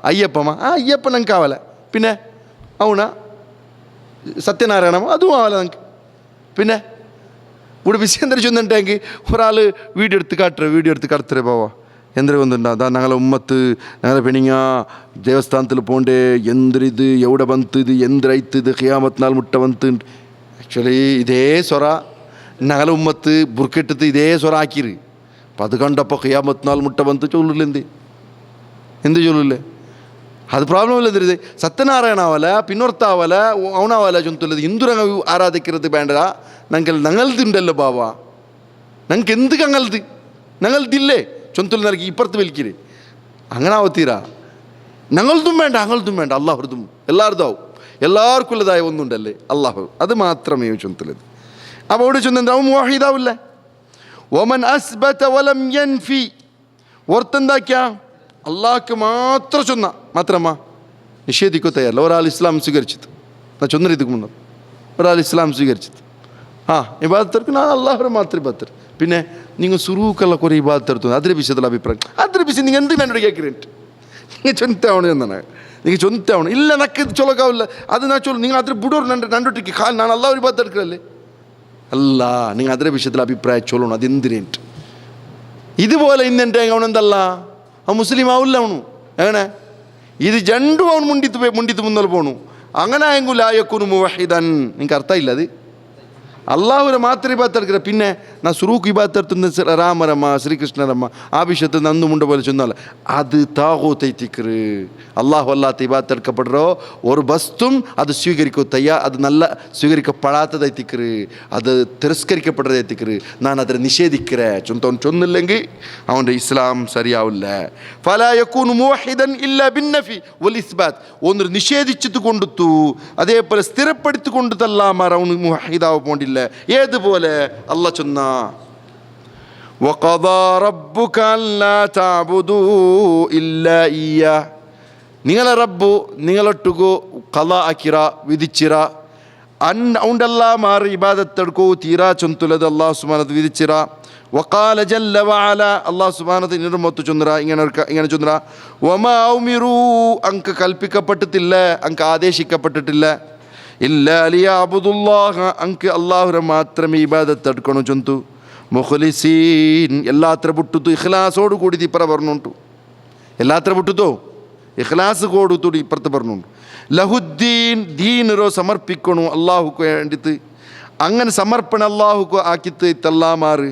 ಅಯ್ಯಪ್ಪಮ್ಮ ಅಯ್ಯಪ್ಪ ನಂಗೆ ಕಾವಲ್ಲ പിന്നെ ಅವನ സത്യനാരായണമ്മ അതും ആവല നമുക്ക്. പിന്നെ ഇവിടെ വിഷയം എന്താ ചൊന്നിട്ടെങ്കിൽ ഒരാൾ വീഡിയോ എടുത്ത് കാട്ടുറേ പോവാ എന്തൊരു ಒಂದುಂಟು ಅದ ഞങ്ങളെ ഉമ്മത്ത് ഞങ്ങളെ പെണിങ്ങ ದೇವಸ್ಥಾನത്തിൽ പോണ്ടേ എന്തൊരിത് എവിടെ ಬಂತು ಇದು ಎಂದ್ರೈತು ಇದು ഖിയാമത്ത് നാൾ മുട്ട ಬಂತು. ആക്ച്വലി ഇതേ സ്വറ ഞങ്ങളെ ഉമ്മത്ത് ബുർക്കിട്ടത്ത് ഇതേ സ്വറ ആക്കിര്. അപ്പം അത് കണ്ടപ്പോൾ ഖിയാമത്ത് നാൾ മുട്ട ಬಂತು ചൊല്ലില്ല എന്ത് ചൊല്ലില്ലേ ಅದು ಪ್ರಾಬ್ಲಮ್ ಇಲ್ಲ ಇದ್ರಿದೆ. ಸತ್ಯನಾರಾಯಣ ಅವಲ್ಲ ಪಿನ್ನೊರ್ತಾವಲ್ಲ ಅವನವಲ್ಲ ಚೊಂತುಲ್ಲದು ಹಿಂದೂ ರಂಗ ಆರಾಧಿಕ್ಕಿರದು ಬೇಡ ഞങ്ങൾതുണ്ടല്ലോ ബാവ ഞങ്ങൾക്ക് എന്ത് ഞങ്ങൾതില്ലേ ചൊന്തുല്ല നൽകി ഇപ്പുറത്ത് വലിക്കിര് അങ്ങനെ ആവത്തീരാ. ഞങ്ങളതും വേണ്ട അള്ളാഹുറതും എല്ലാവരുതാവും എല്ലാവർക്കും ഉള്ളതായ ഒന്നുണ്ടല്ലേ അള്ളാഹു അത് മാത്രമേ ചൊന്തുള്ളത്. അപ്പോൾ അവിടെ ചൊന്നെന്താ അവൻ മുവാഹിദാവില്ല. ഒമൻ അസ്ബത വലം യൻഫി ഓർത്തെന്താക്കിയ അള്ളാഹ്ക്ക് മാത്രം ചൊന്ന മാത്രമ്മ നിഷേധിക്കോ തയ്യാറല്ല. ഒരാൾ ഇസ്ലാം സ്വീകരിച്ചത് ഞാൻ ചൊന്നറിയതുക്ക് മുന്നേ ഒരാൾ ഇസ്ലാം സ്വീകരിച്ചത് ഇബാദത്തെടുക്കും ನಾನು ಅಲ್ಲಾಹ್ರ ಮಾತ್ರ ಇಬಾದತ್. പിന്നെ നിങ്ങൾ സുറൂക്കെല്ലാം കുറേ ഇബാദത്തെടുത്തു അതിൻ്റെ വിഷയത്തിലുള്ള അഭിപ്രായം അതിൻ്റെ വിഷയം നിങ്ങൾ എന്ത് എന്നോട് കേൾക്കുന്നുണ്ട്. നിങ്ങൾ ചൊന്താവണം എന്നാണ് നിങ്ങൾ ചൊന്താവണം ഇല്ല നക്ക് ചൊലക്കാവില്ല അത് ഞാൻ ചൊല്ലു നിങ്ങൾ അതിൽ ബുഡോർ രണ്ടൊട്ടിക്ക് ನಾನು ಅಲ್ಲಾಹ್ರ ഇബാദത്തെടുക്കലല്ലേ അല്ല നിങ്ങൾ അതിൻ്റെ വിഷയത്തിൽ അഭിപ്രായം ചൊല്ലണം അതെന്തിനേറ്റ്. ഇതുപോലെ ഇന്നെൻ്റെ അവനെന്തല്ല അവൻ മുസ്ലിം ആവില്ല അവನು എങ്ങനെ ഇത് രണ്ടും അവನು ಮುಂಡಿತು മുന്നോട്ട് പോണു അങ്ങനെ ആയെങ്കിൽ ലാ യകൂനു മുവഹിദൻ. നിങ്ങൾക്ക് ಅರ್ಥ ಇಲ್ಲ ಅದು ಅಲ್ಲಾಹ್ರ ಮಾತ್ರ ಇಬಾದತ್ತೆಡ್ಕಿರ പിന്നെ ನಾನು ಸುರೂಕು ಇಬಾದತ್ತೆಡ್ತು ರಾಮರಮ್ಮ ಶ್ರೀಕೃಷ್ಣರಮ್ಮ ಆ ವಿಷಯത്തിൽ ನಂದು ಮುಂಡೆ പോലെ ചൊന്നല്ല അത് താഗൂത്തൈത്തിക്കറ്. അള്ളാഹു അല്ലാത്ത ഇബാദത്തെടുക്കപ്പെടുறோ ഒരു വസ്തും അത് സ്വീകരിക്കത്തയ്യ അത് നല്ല സ്വീകരിക്കപ്പെടാത്തതൈത്തിക്കറ് അത് തിരസ്കരിക്കപ്പെടുறതൈത്തിക്കറ് ನಾನು ಅದರ ನಿಷೇಧಿக்கிறே ചൊന്തവൻ ചൊന്നില്ലെങ്കിൽ അവൻ്റെ ഇസ്ലാം ശരിയാവില്ല. ഫലാ യകൂനു മുവഹിദൻ ഇല്ലാ ബിന്നഫി വൽ ഇസ്ബാത്ത് ഒന്ന് നിഷേധിച്ചത് കൊണ്ടുത്തു അതേപോലെ സ്ഥിരപ്പെടുത്തി കൊണ്ടുത്തല്ലാമാർ അവന് മുവഹിദാവ് പോണ്ടില്ല. ഏതുപോലെ അല്ലാഹ് ചൊന്ന വഖദാ റബ്ബുക അല്ലാ തഅബുദൂ ഇല്ലാ ഇയ്യാ നിങ്ങളെ റബ്ബു നിങ്ങളൊട്ടുകു ഖളാ ആക്കിറ വിധിച്ചിറ അവൻ്റെല്ല മാറി ഇബാദത്തെടുക്കൂ തീരാ ചൊന്തുള്ളത് അല്ലാഹു സുബ്ഹാനഹു വിധിച്ചിറ. വഖാല ജല്ല വഅല അല്ലാഹു സുബ്ഹാനഹു നിർമ്മത്തു ചൊന്നറ ഇങ്ങനെ ചൊന്നറ വമാ ഉമിറൂ അങ്ക് കൽപ്പിക്കപ്പെട്ടിട്ടില്ല അങ്ക് ആദേശിക്കപ്പെട്ടിട്ടില്ല ഇല്ലാ ലിയഅബുദുല്ലാഹ അങ്ക് അല്ലാഹുവിനെ മാത്രമേ ഇബാദത്തെടുക്കണു ചൊന്തു മുഖ്ലിസീൻ എല്ലാത്ര ಬಿಟ್ಟುದು ഇഖ്ലാസോട് കൂടി ഇപ്പറ പറഞ്ഞുಂಟು എല്ലാത്ര ಬಿಟ್ಟುದು ഇഖ്ലാസ് കൊടുത്തുടി ഇപ്പുറത്ത് പറഞ്ഞുണ്ട്. ലഹുദ്ദീൻ ദീനരോ സമർപ്പിക്കണു അള്ളാഹുക്ക് വേണ്ടിത്ത് അങ്ങനെ സമർപ്പണ അള്ളാഹുക്ക് ആക്കിത്ത് ഇത്തല്ലാമാറ്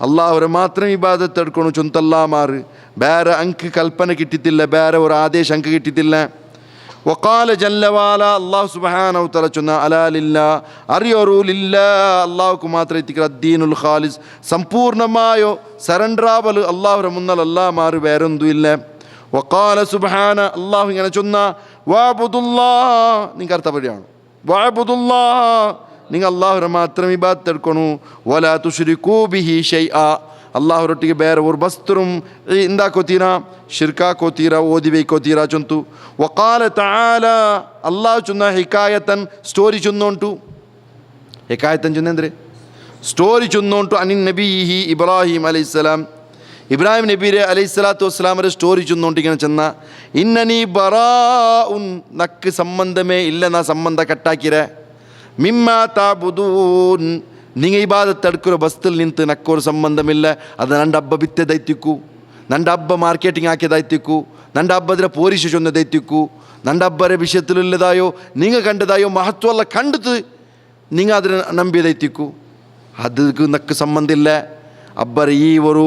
അള്ളാഹുരെ മാത്രം ഇബാദത്തെടുക്കണു ചൊന്തല്ലാമാറ് ಬೇರೆ ಅಂಕ ಕಲ್ಪನೆ കിട്ടിത്തില്ല ಬೇರೆ ഒരു ആദേശം ಅಂಕ കിട്ടിത്തില്ല. വഖാല ജല്ല വാല അല്ലാഹു സുബ്ഹാനഹു വ തആല ചൊന്ന അലാ ലില്ലാ അറിയോറു ലില്ലാ അല്ലാഹുക്ക് മാത്രം ഇത്തിക്കറ ദീനുൽ ഖാലിസ് സമ്പൂർണ്ണമായോ സറണ്ടറാവൽ അല്ലാഹുരെ മുന്നൽ അല്ലാമാറ് വേറൊന്നും ഇല്ല. വഖാല സുബ്ഹാന അല്ലാഹു ഇങ്ങനെ ചൊന്ന വഅബ്ദുല്ലാഹ് നിങ്ങൾക്ക് അർത്ഥം പറയുകയാണ് വഅബ്ദുല്ലാഹ് നിങ്ങൾ അല്ലാഹുരെ മാത്രം ഇബാദത്തെടുക്കണു വലാ തുശ്രികൂ ബിഹി ഷൈഅ അല്ലാഹുരൊಟ್ಟಿಗೆ ಬೇರೆ ഒരു വസ്തുവും എന്താക്കോತೀರಾ ಶಿರ್ಕಾಕೋತೀರಾ ಓದಿಬೇಕೋತೀರಾ ಚೊಂತು. ವಕಾಲ ತಆಲ ಅಲ್ಲಾಹ್ ಚೊನ್ನ ಹಿಕಾಯತನ್ ಸ್ಟೋರಿ ಚೊನ್ನೋಂಟು ಹಿಕಾಯತನ್ ಚೊನ್ನ ಅಂದರೆ ಸ್ಟೋರಿ ಚೊನ್ನೋಂಟು ಅನಿನ್ ನಬಿಹಿ ಇಬ್ರಾಹಿಂ ಅಲೈಹಿಸ್ಸಲಾಂ ഇബ്രാഹിം നബിയുടെ അലൈഹി സ്വലാത്തു വസ്സലാമരെ സ്റ്റോറി ചൊന്നുകൊണ്ടിരിക്കണം ചെന്ന ഇന്നനീ ബറാഉൻ നക്ക് സംബന്ധമേ ഇല്ല നാ സംബന്ധ കട്ടാക്കിരെ മിമ്മാ താബുദൂൻ നിങ്ങൾ ഇബാദത്ത് എടുക്കുന്ന ബസ്തിൽ നിಂತು ನಕ್ಕೋರು ಸಂಬಂಧമിಲ್ಲ ಅದು ನನ್ನ ಹಬ್ಬ ಬಿತ್ತೆ ದೈತಿಕ್ಕು ನಂಡ ಹಬ್ಬ ಮಾರ್ಕೆಟಿಂಗ್ ಹಾಕಿದಾಯ್ತಿಕ್ಕು, ನಂಡ ಹಬ್ಬದ್ರ ಪೋರಿಶ ಚೊಂದದೈತಿಕ್ಕು, ನಂಡ ಹಬ್ಬರ ವಿಷಯത്തിലുള്ളതായോ നിങ്ങ കണ്ടതായോ മഹത്വമല്ല കണ്ടത് നിങ്ങൾ അതിനെ നമ്പിയതൈത്തിക്കു. ಅದಕ್ಕೆ ನಕ್ಕ ಸಂಬಂಧ ಇಲ್ಲ. ಅಬ್ಬರ ಈ ಒಂದು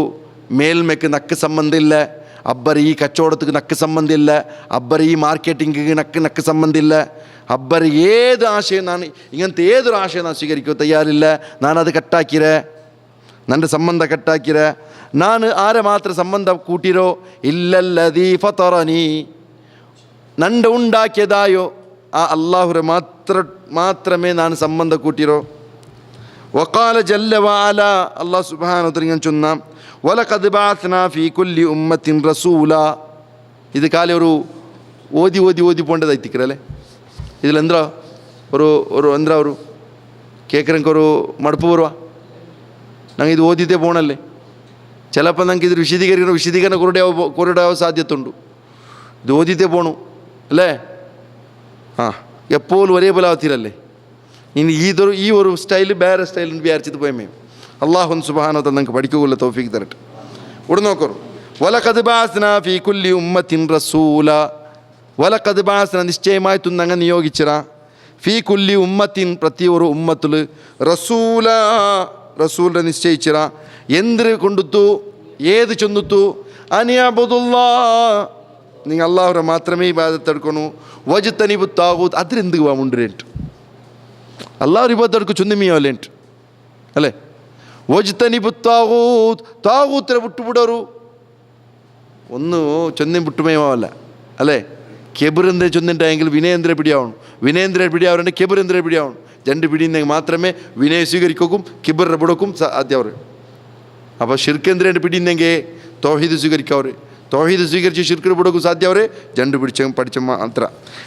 ಮೇಲ್ಮೆಕ್ಕೆ ನಕ್ಕ ಸಂಬಂಧ ಇಲ್ಲ. ಅಬ್ಬರ ಈ ಕಚ್ಚೋಡಕ್ಕೆ ನಕ್ಕ ಸಂಬಂಧ ಇಲ್ಲ. ಅಬ್ಬರ ಈ ಮಾರ್ಕೆಟಿಂಗಿಗೆ ನಕ್ಕ ಸಂಬಂಧ ಇಲ್ಲ. ಅಬ್ಬರ ಏದು ಆಶೆ ನಾನು ಹಿಂಗಂತ ಏതൊരു ಆಶೆ ನಾನು ಸ್ವೀಕರಿಕೋ ತಯಾರಿಲ್ಲ. ನಾನು ಅದು ಕಟ್ಟಾಕಿರೆ, ನನ್ನ ಸಂಬಂಧ ಕಟ್ಟಾಕಿರೆ, ನಾನು ಆರೆ ಮಾತ್ರ ಸಂಬಂಧ ಕೂಟಿರೋ ಇಲ್ಲಲ್ಲದಿ ಫತರನಿ, ನಂಡ ಉಂಡಾಕಿಯದಾಯೋ ಆ ಅಲ್ಲಾಹುರೆ ಮಾತ್ರಮೇ ನಾನು ಸಂಬಂಧ ಕೂಟಿರೋ. ವಕಾಲ ಜಲ್ಲ ವಾಲ ಅಲ್ಲಾಹ್ ಸುಬ್ಹಾನಹು ವ ತആല ചൊന്ന വലഖദ് ബഅത്നാ ഫീ കുല്ലി ഉമ്മത്തിൻ റസൂല. ഇത് കാലി ഒരു ഓതി പോണ്ടതായിത്തിക്കല്ലേ. ഇതിലെന്താ ഒരു എന്താ ഒരു കേൾക്കറെങ്കിൽ ഒരു മടുപ്പ് വരുവാ. ഞങ്ങൾ ഇത് ഓതിത്തേ പോകണല്ലേ. ചിലപ്പോൾ ഞങ്ങൾക്ക് ഇത് വിശദീകരണം കുറേടാവാൻ സാധ്യത ഉണ്ട്. ഇത് ഓതിത്തേ പോണു അല്ലേ. എപ്പോഴും ഒരേപോലെ ആവത്തില്ലല്ലേ. ഇനി ഈ ഒരു സ്റ്റൈല് വേറെ സ്റ്റൈലിന് വിചാരിച്ചത് പോയമേ. അള്ളാഹു സുബ്ഹാനഹു വ തആല നിങ്ങൾക്ക് പഠിക്കുകയുള്ള തൗഫീഖ് തരട്ടെ. ഇവിടെ നോക്കൂ, വലഖദ് ബഅസ്നാ ഫീ കുല്ലി ഉമ്മത്തിൻ റസൂല. വലഖദ് ബഅസ്നാ നിശ്ചയമായിട്ടും ഞങ്ങൾ നിയോഗിച്ചിറ ഫീ കുല്ലി ഉമ്മത്തിൻ പ്രതി ഒരു ഉമ്മത്തിൽ റസൂലിനെ നിശ്ചയിച്ചിറ. എന്തിന് കൊണ്ടുത്തു, ഏത് ചൊന്നുത്തു? അനിയബുദുല്ലാ, നിങ്ങൾ അള്ളാഹുരെ മാത്രമേ ഇബാദത്ത് എടുക്കണു. വജ്തനിബു താഗൂത്ത്, അതിലെന്ത് മുണ്ടിരേಂಟು അള്ളാഹു ഇബാദത്ത് എടുക്കു ചൊന്നുമിയാവല്ലേಂಟು അല്ലേ. വജ്തനിബു താഗൂത്ത്, താഗൂത്തിനെ വിട്ടുപിടോರು ഒന്ന് ചൊന്നും വിട്ടുമയമാവല്ല അല്ലേ. ಕೆಬರಿಂದ್ರೆ ಚೊಂದಿಟ್ಟಾയെങ്കിൽ ವಿನಯೇಂದ್ರ പിടിയാവണം, വിനയേന്ദ്ര പിടിയാവരുണ്ട്, ಕೆಬರಿಂದ್ರ പിടിയാവണം. രണ്ട് പിടിയുന്നെങ്കിൽ മാത്രമേ വിനയ സ്വീകരിക്കും കിബറിനെ വിടക്കും സാധ്യവർ. അപ്പോൾ ഷിർക്കേന്ദ്രേൻ്റെ പിടിയുന്നെങ്കിൽ തൗഹീദ് സ്വീകരിക്കവർ, തൗഹീദ് സ്വീകരിച്ച് ഷിർക്കിന് വിടക്കും സാധ്യവർ. രണ്ട് പഠിച്ച മാത്ര.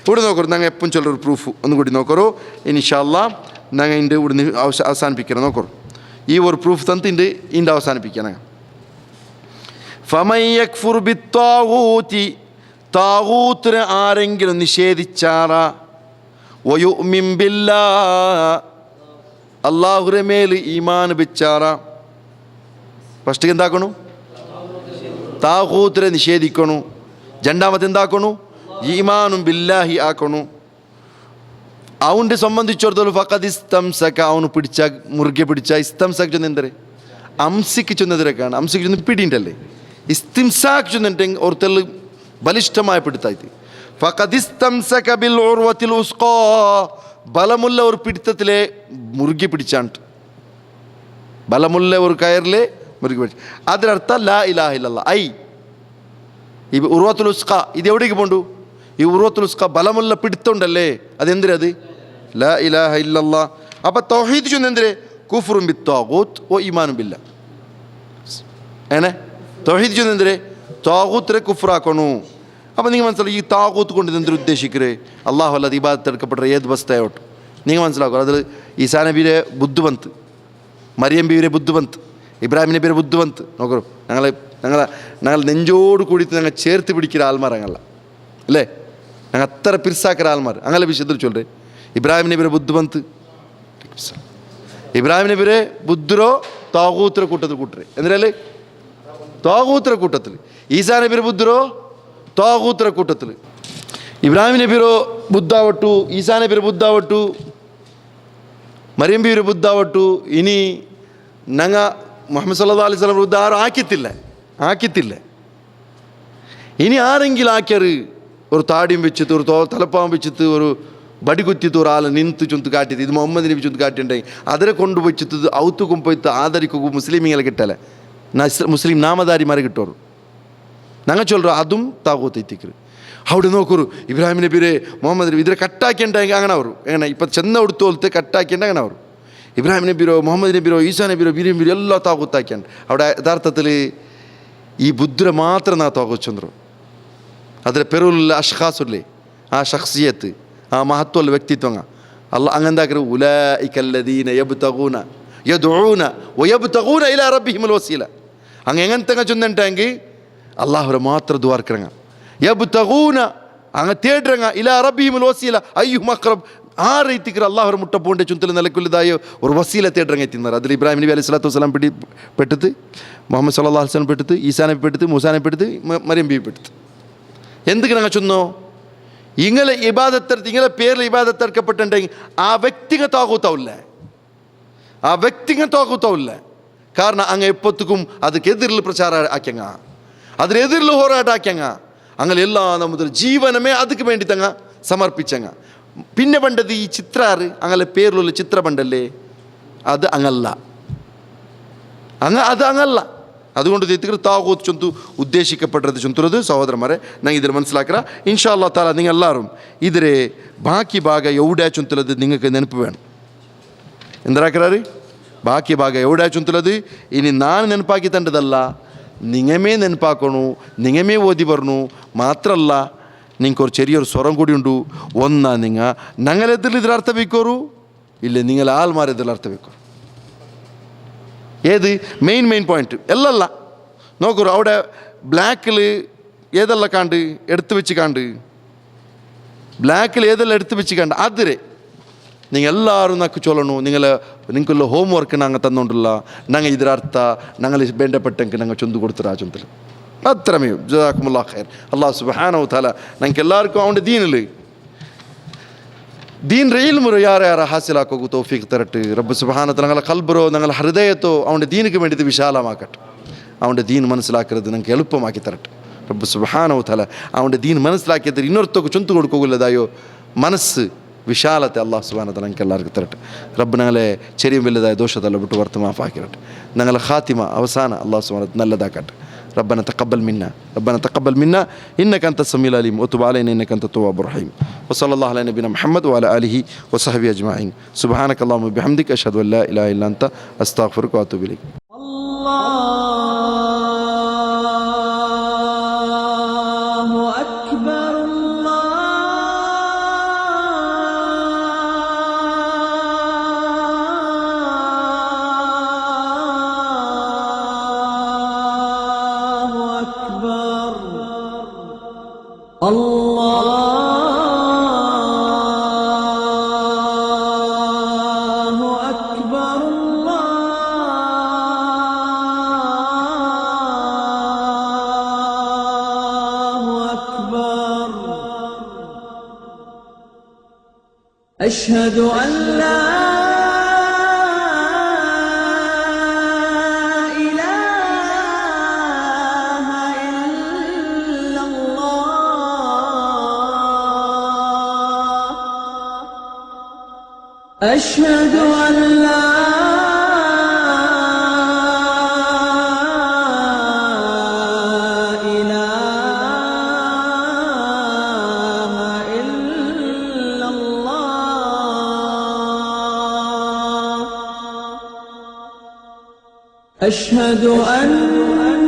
ഇവിടെ നോക്കൂ, ഞങ്ങൾ എപ്പം ചൊല്ലൊരു പ്രൂഫ് ഒന്നും കൂടി നോക്കറോ. ഇൻഷാ അല്ലാഹ് ഞങ്ങൾ ഇതിൻ്റെ ഇവിടുന്ന് അവസാനിപ്പിക്കണം. നോക്കൂ, ഈ ഒരു പ്രൂഫ് തന്നിട്ട് ഇതിൻ്റെ അവസാനിപ്പിക്കണം. ഫമൻ യക്ഫുർ ബിത്താഗൂതി, താഗൂത്തിനെ ആരെങ്കിലും നിഷേധിച്ചാറ, വയുമിൻ ബില്ലാഹ്, അല്ലാഹുവിന്റെ മേൽ ഈമാൻ വെച്ചാറ. ഫസ്റ്റ് എന്താക്കണു? താഗൂത്തിനെ നിഷേധിക്കണു. രണ്ടാമത്തെ എന്താക്കണു? ഈമാനും ബില്ലാഹി ആക്കണു. അവനെ സംബന്ധിച്ചിടത്തോളം ഫഖദ് ഇസ്തംസക, അവന് മുറുകെ പിടിച്ച. ഇസ്തംസക് ചൊന്നെന്തരെ അംസിക്ക് ചൊന്നെതിരക്കാണ്. അംസിക്ക് ചൊന്ന് പിടിയുണ്ടല്ലേ. ഇസ്തിംസാക്ക് ചൊന്നിട്ടെങ്കിൽ ഓർത്തൽ ബലിഷ്ഠമായി പിടുത്തായിട്ട്. ഫഖദ് ഇസ്തംസക ബിൽ ഉർവത്തിൽ ഉസ്ഖാ, ബലമുള്ള ഒരു പിടുത്തത്തിലെ മുറുകെ പിടിച്ചാണ്. ബലമുള്ള ഒരു കയറിലെ മുറുകെ പിടിച്ചു. അതിനർത്ഥ ലാ ഇലാഹ ഇല്ലല്ലാഹ്. ഈ ഉർവത്തുൽ ഉസ്ഖാ ഇത് എവിടേക്ക് പോണ്ടു? ഈ ഉർവത്തുൽ ഉസ്ഖാ ബലമുള്ള പിടുത്തമുണ്ടല്ലേ, അതെന്തിരത്? ലാ ഇലാഹ ഇല്ലല്ലാഹ്. അപ്പം തൗഹീദ് ചൊന്നെന്തിരെ? കുഫ്റുൻ ബിത്താഗൂത്ത് വ ഈമാനും ബില്ലാഹ്. ഏനെ തൗഹീദ് ചൊന്നെന്തിരെ? താഗൂത്തിനെ കുഫ്റാക്കണു. അപ്പം നിങ്ങൾ മനസ്സിലാക്കും, ഈ താഗൂത്ത് കൊണ്ട് ഇതെന്തൊരു ഉദ്ദേശിക്കരുത്? അള്ളാഹു അല്ലാതെ ഇബാദത്ത് എടുക്കപ്പെട്ട ഏത് വസ്തുവായോട്ട് നിങ്ങൾ മനസ്സിലാക്കും. അതിൽ ഈസാ നബിയുടെ ബുദ്ധുവന്ത്, മറിയം ബീവിയുടെ ബുദ്ധുവന്ത്, ഇബ്രാഹിം നബിയുടെ ബുദ്ധുവന്ത്. നോക്കൂ, ഞങ്ങൾ നെഞ്ചോട് കൂടി ഞങ്ങൾ ചേർത്ത് പിടിക്കുന്ന ആൾമാർ അങ്ങല്ല അല്ലേ. ഞങ്ങൾ അത്ര പിർസാക്കുന്ന ആൾമാർ അങ്ങനെ വിശുദ്ധ ചൊല്ലേ. ഇബ്രാഹിം നബിയുടെ ബുദ്ധുവന്ത്, ഇബ്രാഹിം നബിയുടെ ബുദ്ധരോ താഗൂത്തിൻ്റെ കൂട്ടത്തിൽ കൂട്ടരെ എന്തിനാല്? താഗൂത്തിൻ്റെ കൂട്ടത്തിൽ. ഈസാ നബിയുടെ ബുദ്ധരോ താഗൂത്തിൻ്റെ കൂട്ടത്തിൽ. ഇബ്രാഹിം നബിയുടെ ബുദ്ധാവട്ടു, ഈസാ നബിയുടെ ബുദ്ധാവട്ടു, മറിയം ബീവിയുടെ ബുദ്ധാവട്ടു. ഇനി ഞങ്ങൾ മുഹമ്മദ് സല്ലല്ലാഹു അലൈഹി വസല്ലം ബുദ്ധ ആരും ആക്കിത്തില്ല. ഇനി ആരെങ്കിലും ആക്കിയാറ് ഒരു താടിയും വെച്ചിട്ട് ഒരു തലപ്പാവും വെച്ചിട്ട് ഒരു ബടി കുത്തിയിട്ട് ഒരാൾ നിന്ത് ചൊന്ത് കാട്ടിയത് ഇത് മുഹമ്മദ് നബി ചൊന്ത് കാട്ടിയിട്ടുണ്ടെങ്കിൽ അതിനെ കൊണ്ടുപോയിച്ചിട്ട് ഔത്തുക്കും പോയിട്ട് ആദരിക്കും മുസ്ലിമീങ്ങളെ കിട്ടല്ലേ, മുസ്ലിം നാമധാരിമാരെ കിട്ടുമോ? ഞങ്ങൾ ചൊല്ലോ അതും താകൂത്ത് എത്തിക്കരുത്. അവിടെ നോക്കൂ, ഇബ്രാഹിം നബിരെ മുഹമ്മദ് നബി ഇതിനെ കട്ടാക്കിയിട്ടുണ്ടെങ്കിൽ അങ്ങനെ വരും. എങ്ങനെ ഇപ്പം ചെന്ന കൊടുത്തോലത്തെ കട്ടാക്കിയിട്ട് അങ്ങനെ വരും. ഇബ്രാഹിം നബിരോ മുഹമ്മദ് നബിരോ ഈസാ നബിരോ ബിരിയും ബിരും എല്ലാം താകൂത്താക്കിയാണ്. അവിടെ യഥാർത്ഥത്തിൽ ഈ ബുദ്ധരെ മാത്രം നാ താകൂത്ത് ചന്ദ്രോ. അതിലെ പെരുള്ള അഷ്ഖാസുല്ലേ, ആ ഷഖ്സിയത്ത്, ആ മഹത്വമുള്ള വ്യക്തിത്വങ്ങ അല്ല അങ്ങെന്താക്കരു. ഉലൈകല്ലദീന യബ്തഗൂന യദ്ഊന വയബ്തഗൂന ഇലാ റബ്ബിഹിമുൽ വസീല. അങ്ങ് എങ്ങനത്തെ ചൊന്നിട്ടെങ്കിൽ അള്ളാഹുരെ മാത്രം ദ്വാർക്കിറങ്ങ. യബ്തഗൂന അങ്ങ് തേടുറങ്ങ ഇലാ റബ്ബിഹിമുൽ വസീല അയ്യുഹും അഖ്റബ്, ആ റൈത്തിക്ക് അള്ളാഹു മുട്ട പോകേണ്ട ചുന്തൽ നിലക്കൊല്ലതായ ഒരു വസീല തേടറങ്ങി തിన్నారు അതിൽ ഇബ്രാഹിം നബി അലൈഹി സ്വലാത്തു വസ്സലാം പെട്ടത് മുഹമ്മദ് സല്ലല്ലാഹു അലൈഹി വസല്ലം പെട്ടത് ഈസാ നബി പെട്ടത് മൂസാ നബി പെട്ടത് മറിയം ബീവി പെട്ടത് എന്തൊക്കെ ഞങ്ങൾ ചൊന്നോ ഇങ്ങളെ ഇബാദത്തെടുത്ത് ഇങ്ങളെ പേരിൽ ഇബാദത്തെടുക്കപ്പെട്ടുണ്ടെങ്കിൽ ആ വ്യക്തിഗത താകൂത്താവില്ല ആ വ്യക്തിഗത താകൂത്താവില്ല കാരണം അങ്ങ് എപ്പത്തുക്കും ಅದಕ್ಕೆതിരിൽ പ്രചാരം ആക്കിയങ്ങ അതിനെതിരിൽ ಹೋರಾಟ ആക്കിയങ്ങ അങ്ങനെ എല്ലാ നമ്മുടെ ജീവനമേ ಅದಕ್ಕೆ വേണ്ടി തങ്ങ സമർപ്പിച്ചങ്ങ പിന്നെ പണ്ടത് ഈ ചിത്രാറ് അങ്ങനെ പേരിലുള്ള ചിത്ര പണ്ടല്ലേ അത് അങ്ങല്ല അത് അങ്ങല്ല അതുകൊണ്ട് തെറ്റുകൾ താകൂത്ത് ചൊന്തു ഉദ്ദേശിക്കപ്പെട്ടത് ചൊന്തുള്ളത് സഹോദരന്മാരെ ഞാൻ ഇതിൽ മനസ്സിലാക്കുക ഇൻഷാ അല്ലാഹ് താല നിങ്ങൾ എല്ലാവരും ഇതിരെ ബാക്കി ഭാഗ എവിടെ ചൊന്തുള്ളത് നിങ്ങൾക്ക് ನೆನಪು വേണം എന്താറാക്കാറ് ബാക്കി ഭാഗ എവിടെ ചൊന്തുള്ളത് ഇനി ನಾನು ನೆನಪಾക്കി തണ്ടതല്ല നിങ്ങമേ ನೆನಪಾക്കണു നിങ്ങമേ ഓതി പറഞ്ഞു മാത്രമല്ല നിങ്ങൾക്കൊരു ചെറിയൊരു സ്വരം കൂടി ഉണ്ട് ഒന്നാ ഞങ്ങളെതിൽ ഇതിൽ അർത്ഥം വെക്കോറു ഇല്ല നിങ്ങൾ ആൾമാരെതിൽ അർത്ഥം വെക്കോರು ഏത് മെയിൻ പോയിന്റ് എല്ലല്ല നോക്കൂ അവിടെ ബ്ലാക്കിൽ ഏതെല്ലാം കാണ്ട് എടുത്തു വെച്ച് കാണ്ട് ബ്ലാക്കിൽ ഏതെല്ലാം എടുത്തു വെച്ച് കാണ്ട് അതിരെ നിങ്ങൾ എല്ലാവരും നക്ക് ചൊല്ലണു നിങ്ങൾക്കുള്ള ഹോം വർക്ക് ഞങ്ങൾ തന്നോണ്ടില്ല ഞങ്ങൾ ഇതിರ ಅರ್ಥ ഞങ്ങൾ ಬೇಂಡಪಟ್ಟಂಗೆ ഞങ്ങൾ ചൊന്തു കൊടുത്തിರ ആ ചൊന്തൽ അത്രമേ ജസാക്കുമുല്ലാഹ് ഖൈർ അല്ലാഹു സുബ്ഹാനഹു തആല ഞങ്ങൾക്ക് എല്ലാവർക്കും അവൻ്റെ ദീൻ ഇൽമു ಯಾರ ಹಾಸಿಲಾಕೋಗು ತೌಫೀಕ್ ತರಟ್ಟು റബ്ബ് സുബ്ഹാനഹു വ തആല ഞങ്ങളെ കൽബറോ ഞങ്ങളെ ഹൃദയത്തോ അവൻ്റെ ദീനിക്ക് വേണ്ടി വിശാലമാക്കട്ടെ അവൻ്റെ ദീൻ മനസ്സിലാക്കുന്നത് ഞങ്ങൾക്ക് എളുപ്പമാക്കി തരട്ടെ റബ്ബ് സുബ്ഹാനഹു വ തആല അവൻ്റെ ദീൻ മനസ്സിലാക്കിയതിൽ ಇನ್ನೊರ್ತಕ್ಕೆ ചൊന്തു കൊടുക്കുകയില്ലതായോ മനസ്സ് വിശാലത്തെ അല്ലാഹു സുബ്ഹാനഹു വ തആല ഞങ്ങൾക്ക് എല്ലാവർക്കും തരട്ടെ റബ്ബ് ഞങ്ങളെ ചെറിയ വലുതായ ദോഷത്തെല്ലാം വിട്ട് പുറത്ത് മാഫാക്കിരട്ടെ ഞങ്ങളെ ഖാത്തിമ അവസാനം അല്ലാഹു സുബ്ഹാനഹു വ തആല നല്ലതാക്കട്ടെ ربنا تقبل منا إنك أنت السميع العليم وتب علينا إنك أنت التواب الرحيم وصلى الله على نبينا محمد وعلى آله وصحبه أجمعين سبحانك اللهم وبحمدك أشهد أن لا إله إلا أنت أستغفرك وأتوب إليك أشهد أن لا إله إلا الله أشهد أن لا أشهد أن